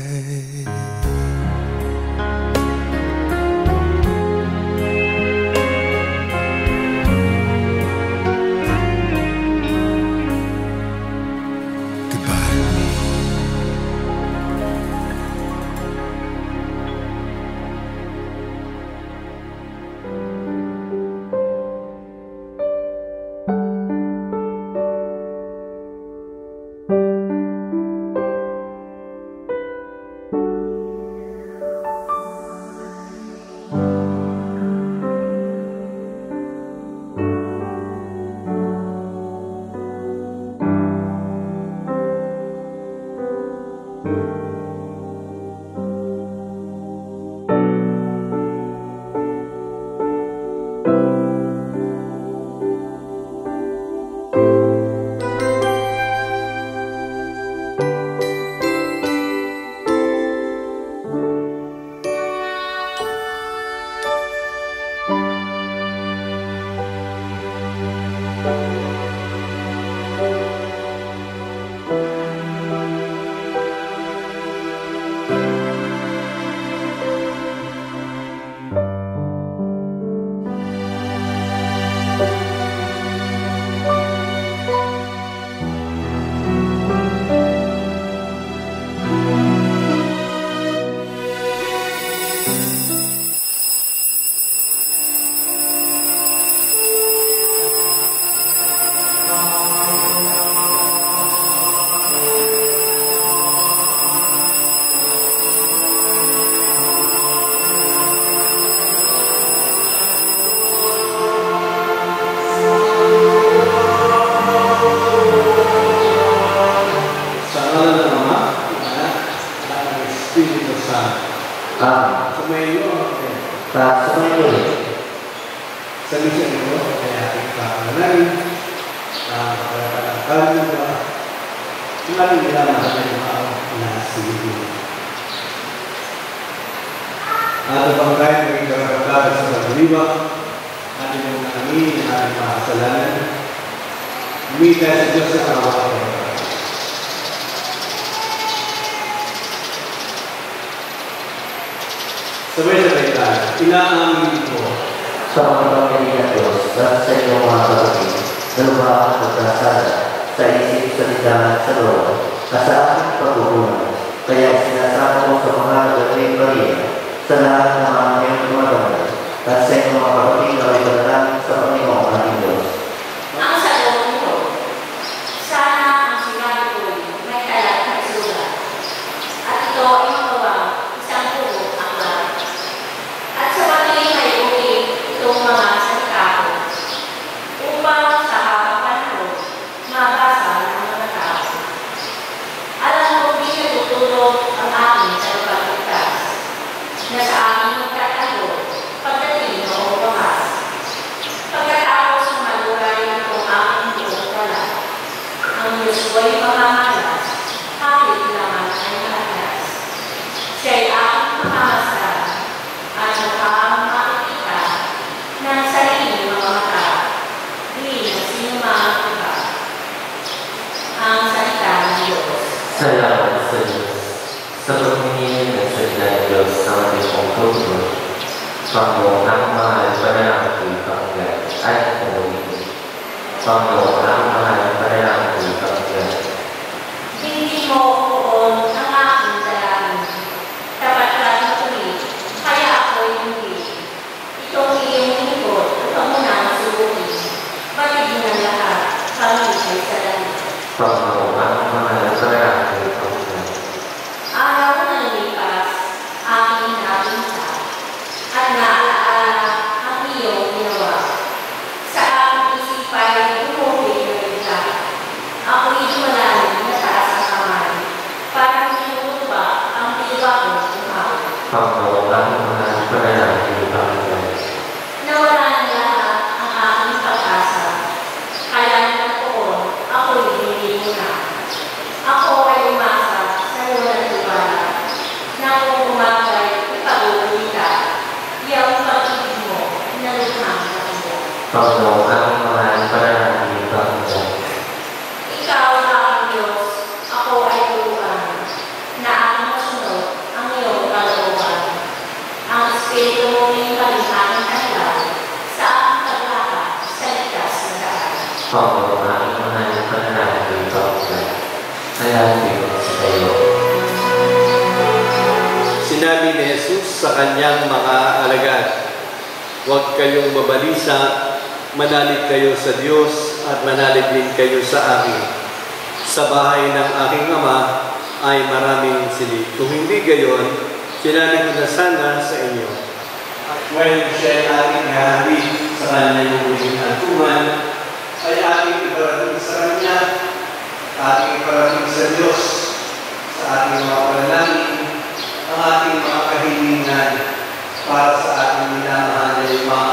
Sabay-sabay tayo. Inaamin ko sa mga pamilya Diyos at sa inyong mga kapatid na lumaang pagkasala sa isip, salita, sa loob at sa aking pagkukunan. Kaya sinasama ko sa mga Gagawin Maria sa lahat ng mga iyong tumagamay at sa inyong mga kapatid na may panalangin sa Panginoong ating Diyos. Ang salong nito, sana ang sinabi ko may talat na sulat. At ito ay magawa isang puro aklat. At sa patuloy may uwi itong mga salita ko sa buhay. Panginoon, ang mahal na panalangin ko sa Panginoon. Hindi mo poon ang aking dalangin. Tapat ka na tuloy, kaya ako'y hindi. Itong iyong lingkod, ito mo na masubukin. Batigin ang lahat, kami ay sa langit. Panginoon, ang mahal na panalangin ko sa Panginoon. Araw na nalipas, aking nakita, at naalaala ang iyong ginawa. Sa aking isipay, bumukit na bigla. Ako'y dumalalim na taas ang kamay, parang tinutupa ang diwa kong kumahal. Panginoon, ang mahal na panalangin ko sa Panginoon. Nawala na lahat ang aking pag-asa, kaya naman poon, ako'y hindi na. Ako ay umasa sa iyong natiwala, nang kung umagay, ipag-uwi ka, iyong pag-ibig mo, inalukhang nakita. Panginoon, ang mahal na panalangin ko sa Panginoon. Ikaw na ang Diyos, ako ay turuan, na ang masunod ang iyong kalooban. Ang Espiritu mo yung kalinhaning kanilang sa aking paglakad sa ligtas na daan. Panginoon, ang mahal na panalangin ko sa Panginoon. Nalangin ko sa iyo. Sinabi ni Jesus sa kanyang mga alagad, "Huwag kayong mabalisa, manalig kayo sa Diyos at manalig din kayo sa akin. Sa bahay ng aking Ama ay maraming silid. Kung hindi gayon, sinabi ko na sana sa inyo." At when siya ay ating hahabig sa kanyang huling hantungan, ay ating iparating sa Kanya, ating iparating sa Diyos, sa ating mga panalangin, ang ating mga kahilingan para sa ating minamahal na Ama.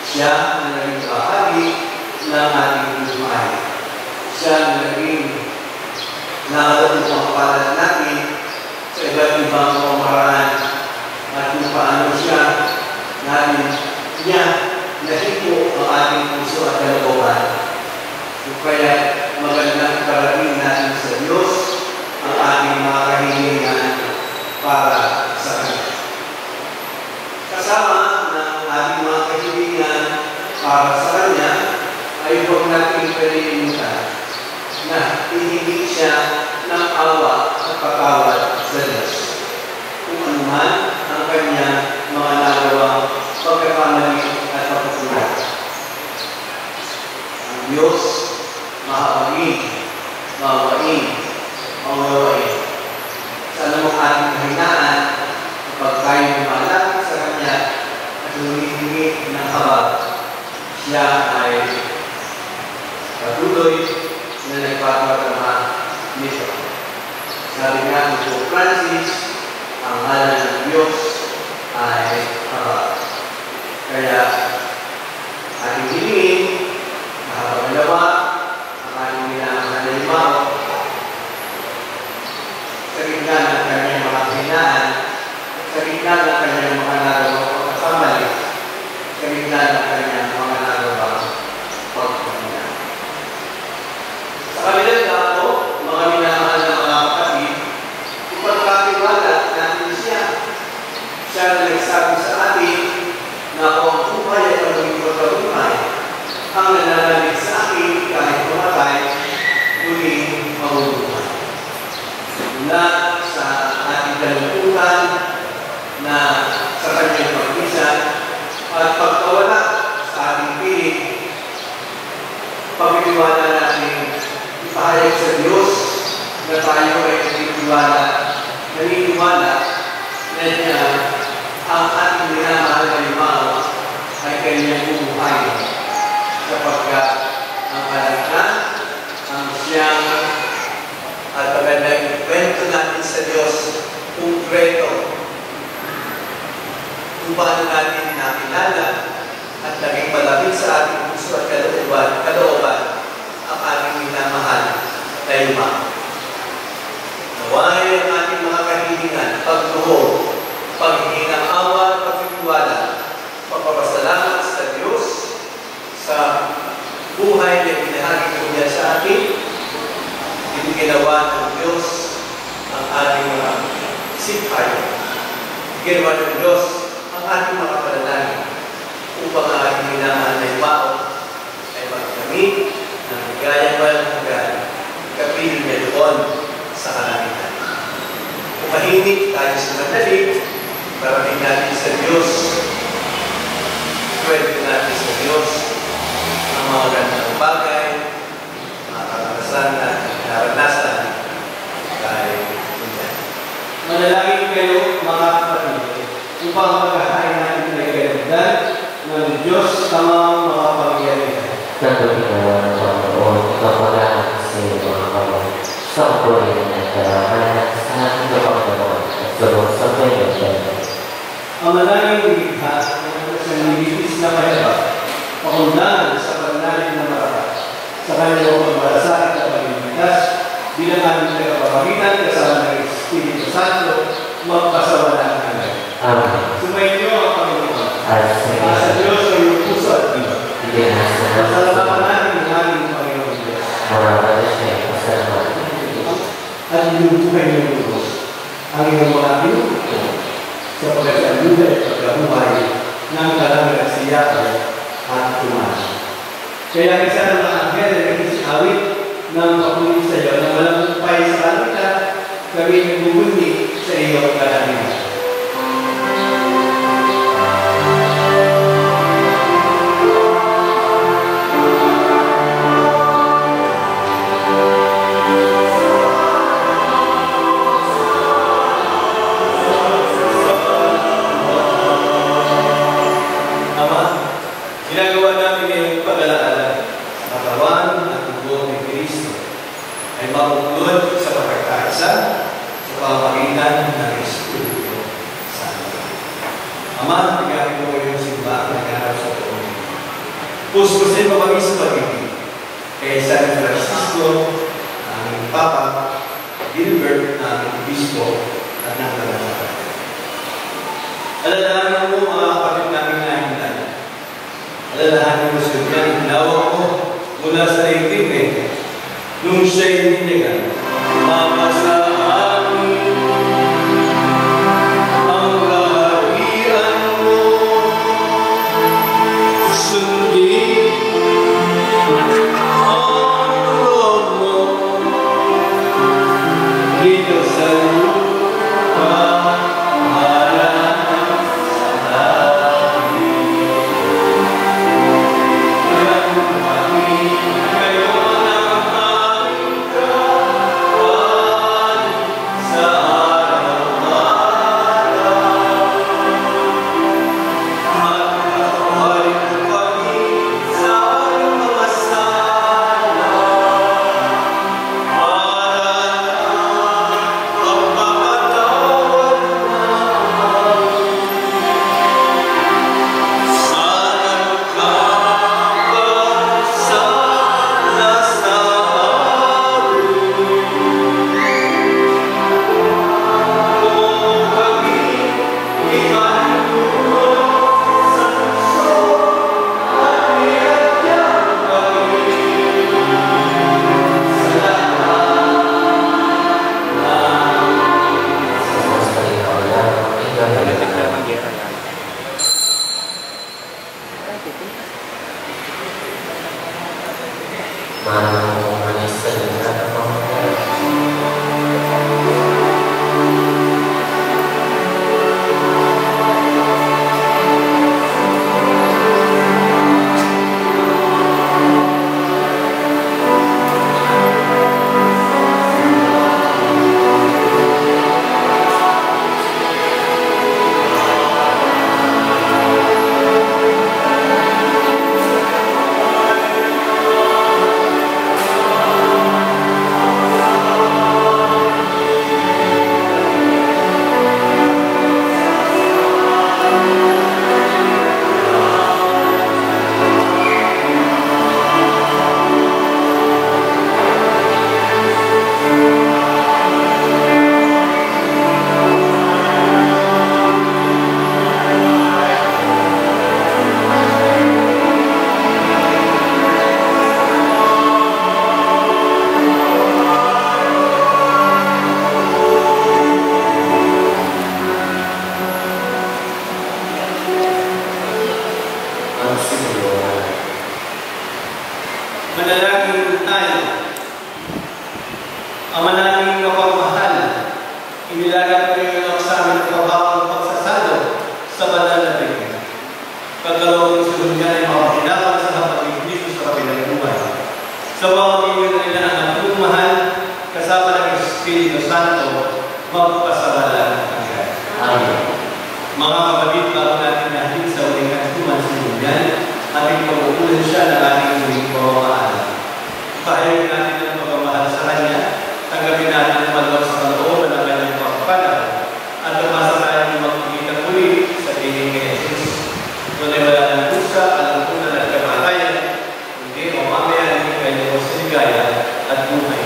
Siya ang naging bahagi ng ating buhay. Siya ang naging nakatutupang palad natin sa iba't ibang pamaraan at kung paano niya nahipo ang ating puso at kalooban. Kaya magandang parating natin sa Diyos ang ating mga kahilingan para sa Kanya. Kasama ng ating mga kahilingan para sa Kanya ay huwag natin kalilimutan na hihingi siya ng awa at patawad sa Diyos. Kung anuman ang Kanyang mga nagawang pagkakamali at pagkukulang. Ang Diyos, mahabagin, mawain, mawawain. Sa anumang ating kahinaan, kapag tayo lumalapit sa Kanya at humihingi ng habag, siya ay patuloy na nagpapatama nito. Sabi nga ni Pope Francis, ang ngalan ng Diyos ay habag. Kaya ating hilingin, nakapagalawa, ang ating minamahal na Imao, sa gitna ng kanyang mga kahinaan, sa gitna ng kanyang mga nagawang pagkakamali, sa gitna ng kanyang mga nagawang pagkakamali. Sa kabilang dako, mga minamahal na mga kapatid, ipagkatiwala natin siya. Siya na nagsabi sa atin na ako ang buhay at ang maging pagkabuhay, ang nananalig sa akin kahit pumatay, muling mabubuhay. Mula sa ating kalungkutan na sa kanyang pagbisan at pagkawala sa ating piling, pagtitiwala natin ipahayag sa Diyos na tayo ay naniniwala na niya ang ating minamahal na Imao ay kanyang bubuhay sapagkat ang kalagyan, ang siyang at magandang ikwento natin sa Diyos konkreto kung paano natin nakilala at naging malapit sa ating puso at kalooban ang ating minamahal na Imao. Naway ang ating mga kahilingan, pagluhod, paghingi ng awa at pagtitiwala, pagpapasalamat sa Diyos sa buhay na binahagi ko niya sa atin. Ginawa ng Diyos ang ating mga sipay. Ginawa ng Diyos ang ating mga panalangin upang ang ating minamahal na ibao ay magkamit ng ligayang walang hanggan, kapiling niya doon sa kalangitan. Umahimik tayo sa sandali, parating natin sa Diyos, kwento natin sa Diyos ang mga gandang bagay, mga karanasan na naranasan dahil Kanya. Manalangin kayo, mga kapatid, upang magkahain natin ay kaligdan ng Diyos tamang mga pangyarihan. Tanggapin na ng Panginoon, ikapalaan kasi mga kamay sa kapurihan at karahanan sa ating kapanggawa at gawang sa Panginoon. Ang manalangin likha sa nilipis na mayabak, pakundangan sa pananalig na marapat, sa kanilang pagmalasakit at pagmimitas, bilang aming nagpapamitan kasama ng Espiritu Santo, magpasawalan hanggang. Amen. Sumayin niyo ang Panginoon. Sa Diyos sa iyong puso at diba. Pasalamat natin ang aming Panginoon Diyos. Maraming siya, pasalamat. At inubuhay niyo ang Diyos. Ang iyong mga pinuto sa pagkasaluda at pagkabuhay ng kalang nagsiyakan at tumahan. Kaya isa ng mga anghel na nag-isawit ng papulit sa iyo na walang upay sa kanila, kami nagbubunyi sa iyong kalangitan. Ginagawa namin ngayong pag-alaala sa katawan at dugo ni Kristo ay mabuklod sa pagkakaisa sa pamamagitan ng Espiritu Santo. Ama, bigyan ko yung simbahan na nagharap sa tuon. Puspusin pa kami sa pag-ibig kay San Francisco, aming Papa, Gilbert, aming Obispo, at ng Kalangalan. Alalahanin mo mga kapatid namin na hindan. Alalahanin mo sa Diyan, hinawak mo mula sa daigdig nung siya'y hinigan. Mapasa amin ang kaharian mo. Sundin ang loob mo dito sa lupa. Manalangin tayo. Ama naming mapagmahal, inilagan ko yung sa aming trabahong pagsasalo sa banal na Biblia. Pagkaloob ng sunod niya ay mapapinapan sa hapag Kristo sa kabilang buhay. Sa mga bibig nila ang ating mahal, kasama ng Espiritu Santo, magpasalanan hanggan. Amen. Mga kapatid, bago natin natin sa uling katuman sa Bunyan, ating pag-uulan siya ng ating muling pamamahal. Pahayag natin ang pagmamahal sa Kanya, tanggapin natin ang malawak sa kalooban ng kanyang pagpapagal, at umasa tayo ng magkikita muli sa tingin ni Jesus. Doon ay wala ng pusa, alampunan at kamatayan, hindi mamamaya ng kanyang siligaya at buhay.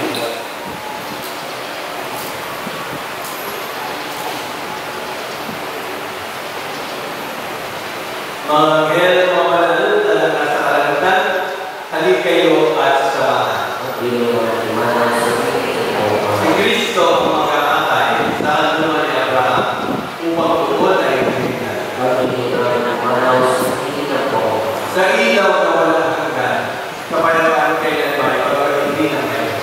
Mga anghel, mga banal na nasa kalangitan, halik kayo at samahan. Si Kristo ang makakatay sa anuman ni Abraham upang tuon ay hinihingan. Sa ilaw na walang hanggan, kapayapaan kailanman pagkakilingan kayo.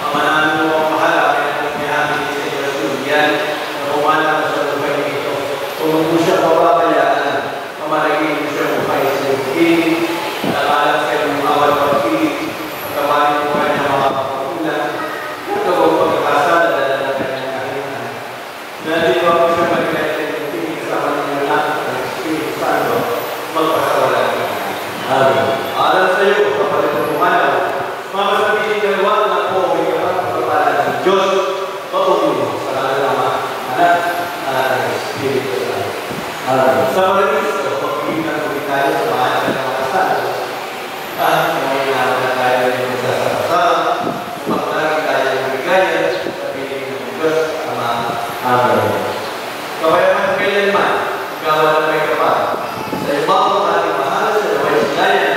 Ang manano mo ang mahala kaya kung may amin sa Diyos yan na pumanap sa buhay nito. Kung mo siya pababayaan, mamalagay mo siya buhay sa higit, nakalat sa iyong awal pag-ibig, kamarin mo kanya mga kapakulan, ito ang pagkakasal na dala ng kanyang kahinan. Nandito ako siya magkaya sa iyong tingin kasama niyo lahat ng Espiritu Santo, magpasawalan. Amen. Alam sa iyo, kapatid ng pumanaw, mamasabihin ka luwag na po may kapagpapala ng Diyos, pauwi sa kalama, anak, ng Espiritu Santo. Amen. Sa mga Kristo, pagpilitan ko tayo sa mga ng mga santo, at may naman tayo ng magsasarap, magdalagi tayo ng bigaya sa piling ng Diyos, Ama. Amen. Kapayaman kailanman, gawa na may kapal, sa ibang ating mahal sa naway silayan,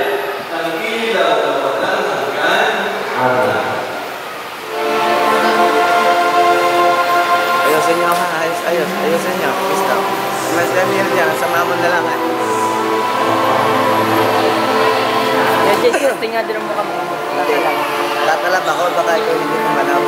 ang ikilaw na walang hanggan. Amen. Ayusin niyo ha, ayusin niyo. Kristo. Mas Daniel dyan, sama mo na lang ha. Yan, Jesus, tingnan din mo kami. Tatalab ako, baka ikaw hindi kumanaw.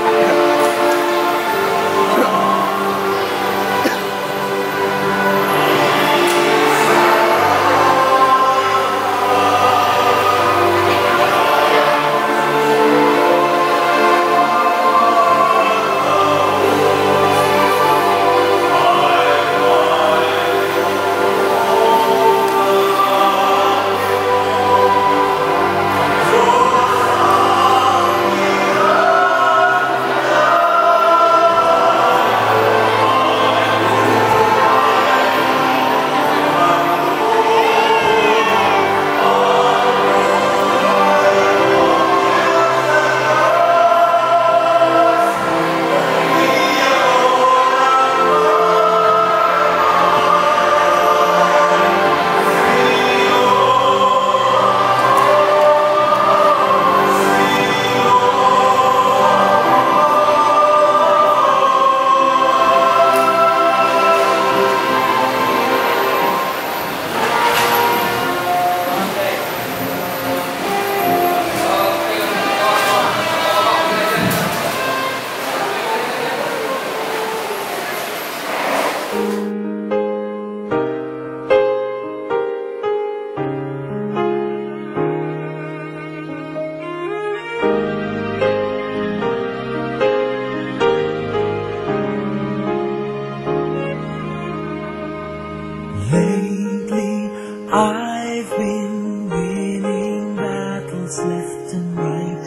Lately, I've been winning battles left and right.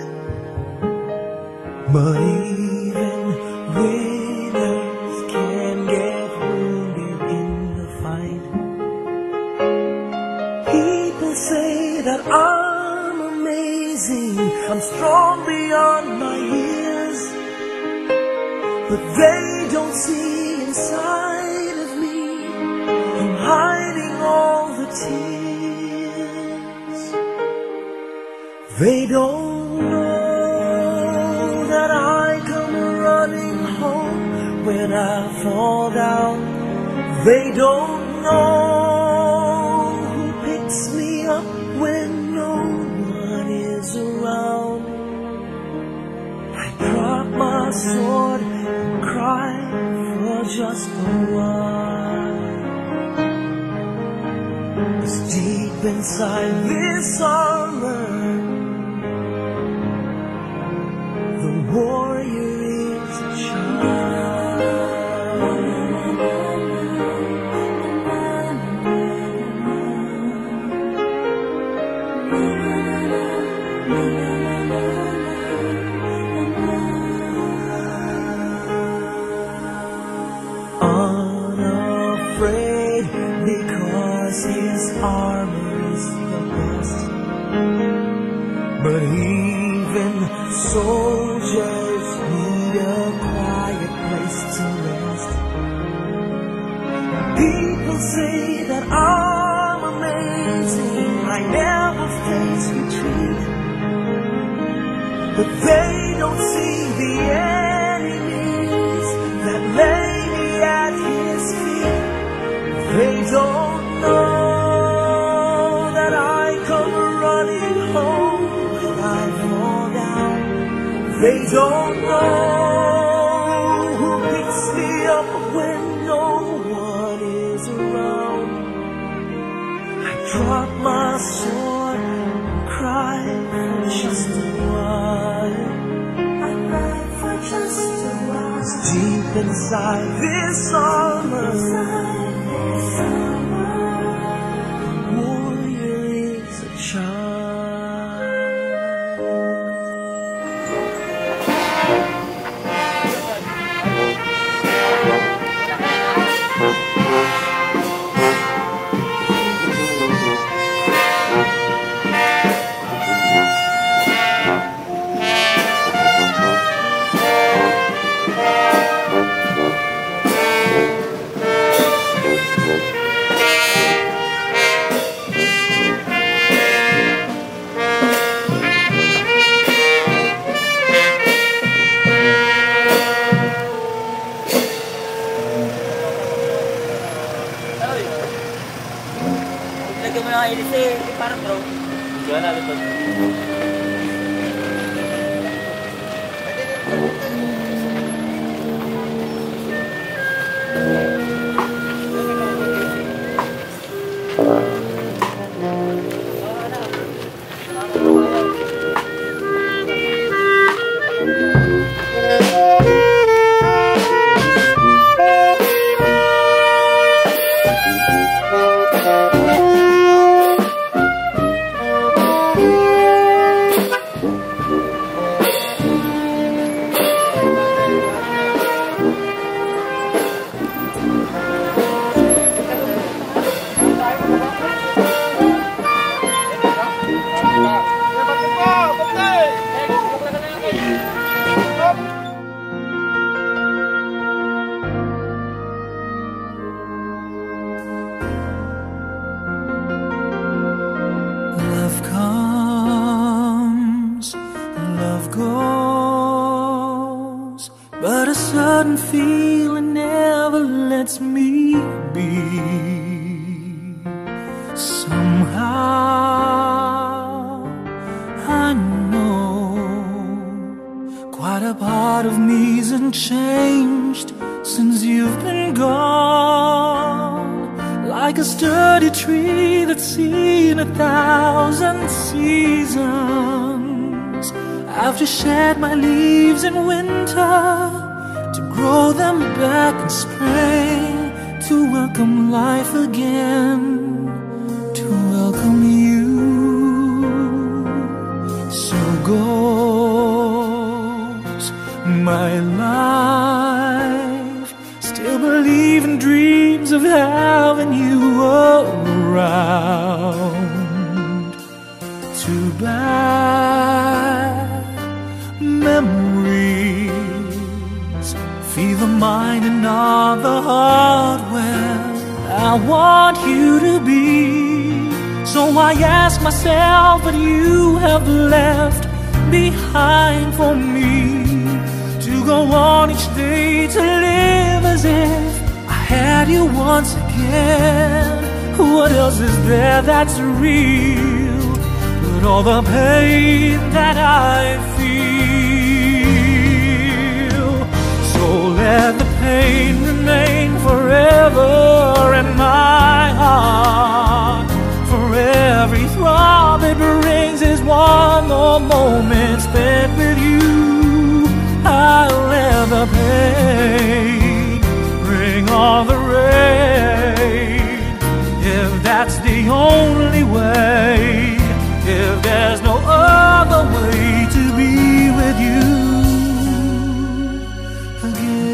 But even winners can get wounded in the fight. People say that I'm amazing, I'm strong beyond my years, but they don't see inside of me. I'm hiding all the tears. They don't know that I come running home when I fall down. They don't know who picks me up Deep inside this armor, the warrior is a unafraid because his armor is the best. But even soldiers need a quiet place to rest. People say that I'm amazing, I never face retreat, but they don't see the enemies that lay me at his feet. They don't know that I come running home when I fall down. They don't know who picks me up when no one is around. I drop my sword and cry for just a while. I cry for just a while. 'Cause deep inside this armor, warrior is a child. Lagyan mo ng iris eh, parang bro. Diyan na ito. Love comes, love goes, but a sudden feeling never lets me be. Somehow I know quite a part of me isn't changed since you've been gone. Like a sturdy tree that's seen 1,000 seasons, I've just shed my leaves in winter to grow them back in spring, to welcome life again, to welcome you. So goes my life, still believing dreams of having you around. Too bad memories feed the mind and not the heart where I want you to be. So I ask myself what you have left behind for me, to go on each day, to live as if I had you once again. What else is there that's real but all the pain that I feel? So let the pain remain forever in my heart, forever. every throb it brings is one more moment spent with you. I'll never pain, bring on the rain, if that's the only way, if there's no other way to be with you again.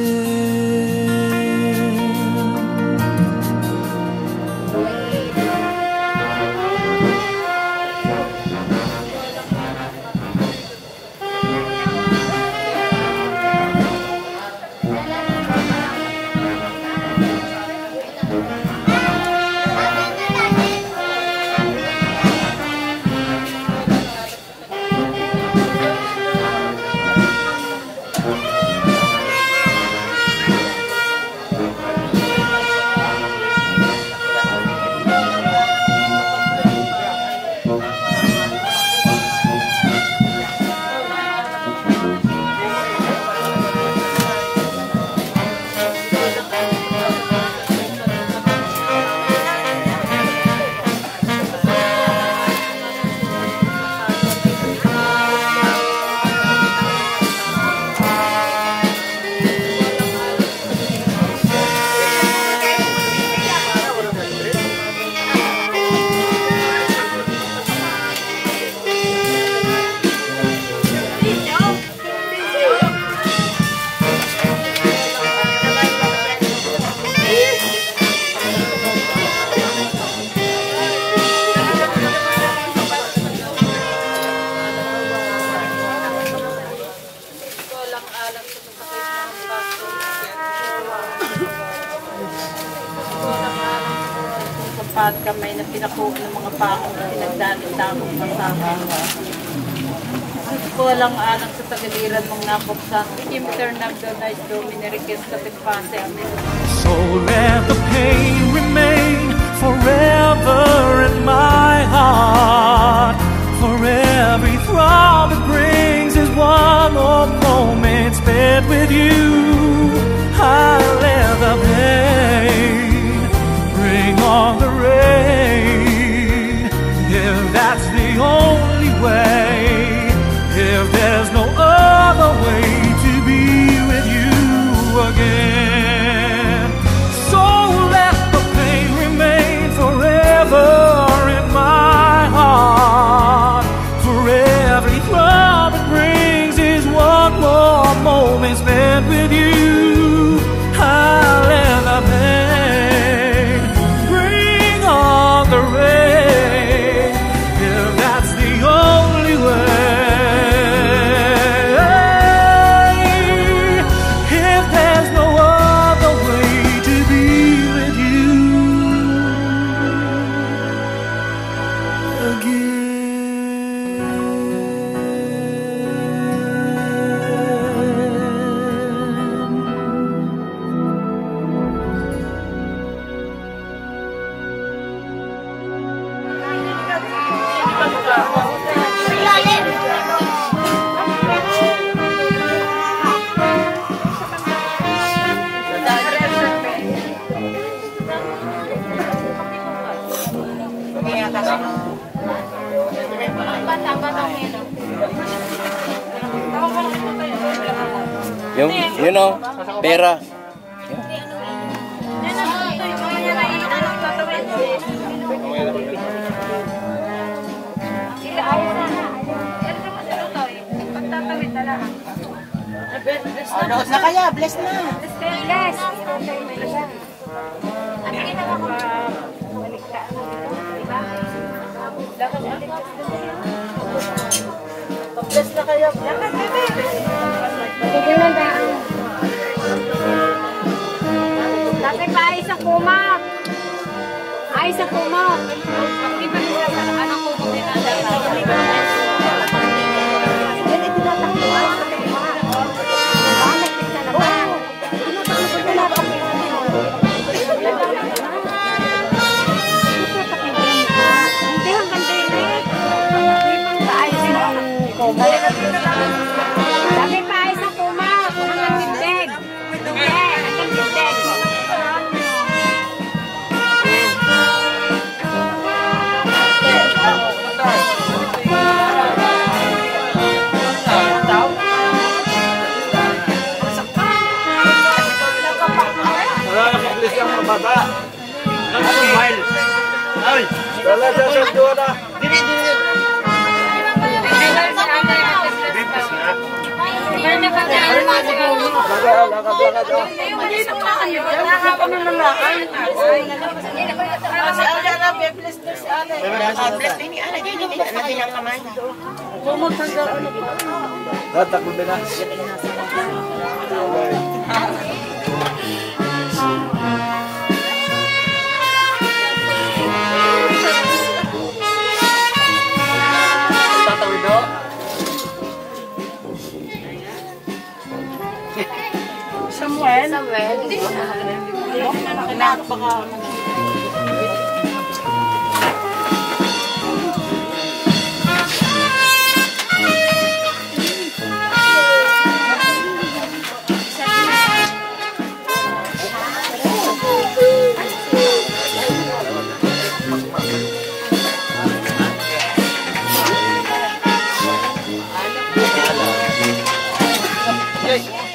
At kamay na pinakuha ng mga pakong na pinagdadang-damong masama. Hindi ko alang alang sa tagaliran mong napuksan. Imternam donais domine requesta te pase. Amen. So let the pain remain forever in my heart. For every throb it brings is one more moment spent with you. I'll let the pain bring on the rain, if that's the only way, if there's no other way to be with you again. So let the pain remain forever in my heart. For every throb it brings is one more moment spent with you. I'll let the pain bring on the rain, if that's the only way, if there's no other way to be with you again. Yung, you know, pera. Load na kaya, bless na. Bless. Ang ginawa ko. Bless na kayo. Magiging daan. Dati pa ay sa kumak. Ay sa kumak. Hindi pa nila sa anong kumak din ang daan. Yan ay tinatakbuhan sa kumak. Nagpisa na ba? Hindi hanggang dinig. Hindi pang kaayos ang kumak. Dati pa ay sa kumak. Hanggang dindig. Hanggang dindig. bata. Ano, Mile? Ay! Dala dyan sa doon na. Dili. Bibis nga. Lakad. Takbo na. Samuel? Hindi mo na. Baka Yay!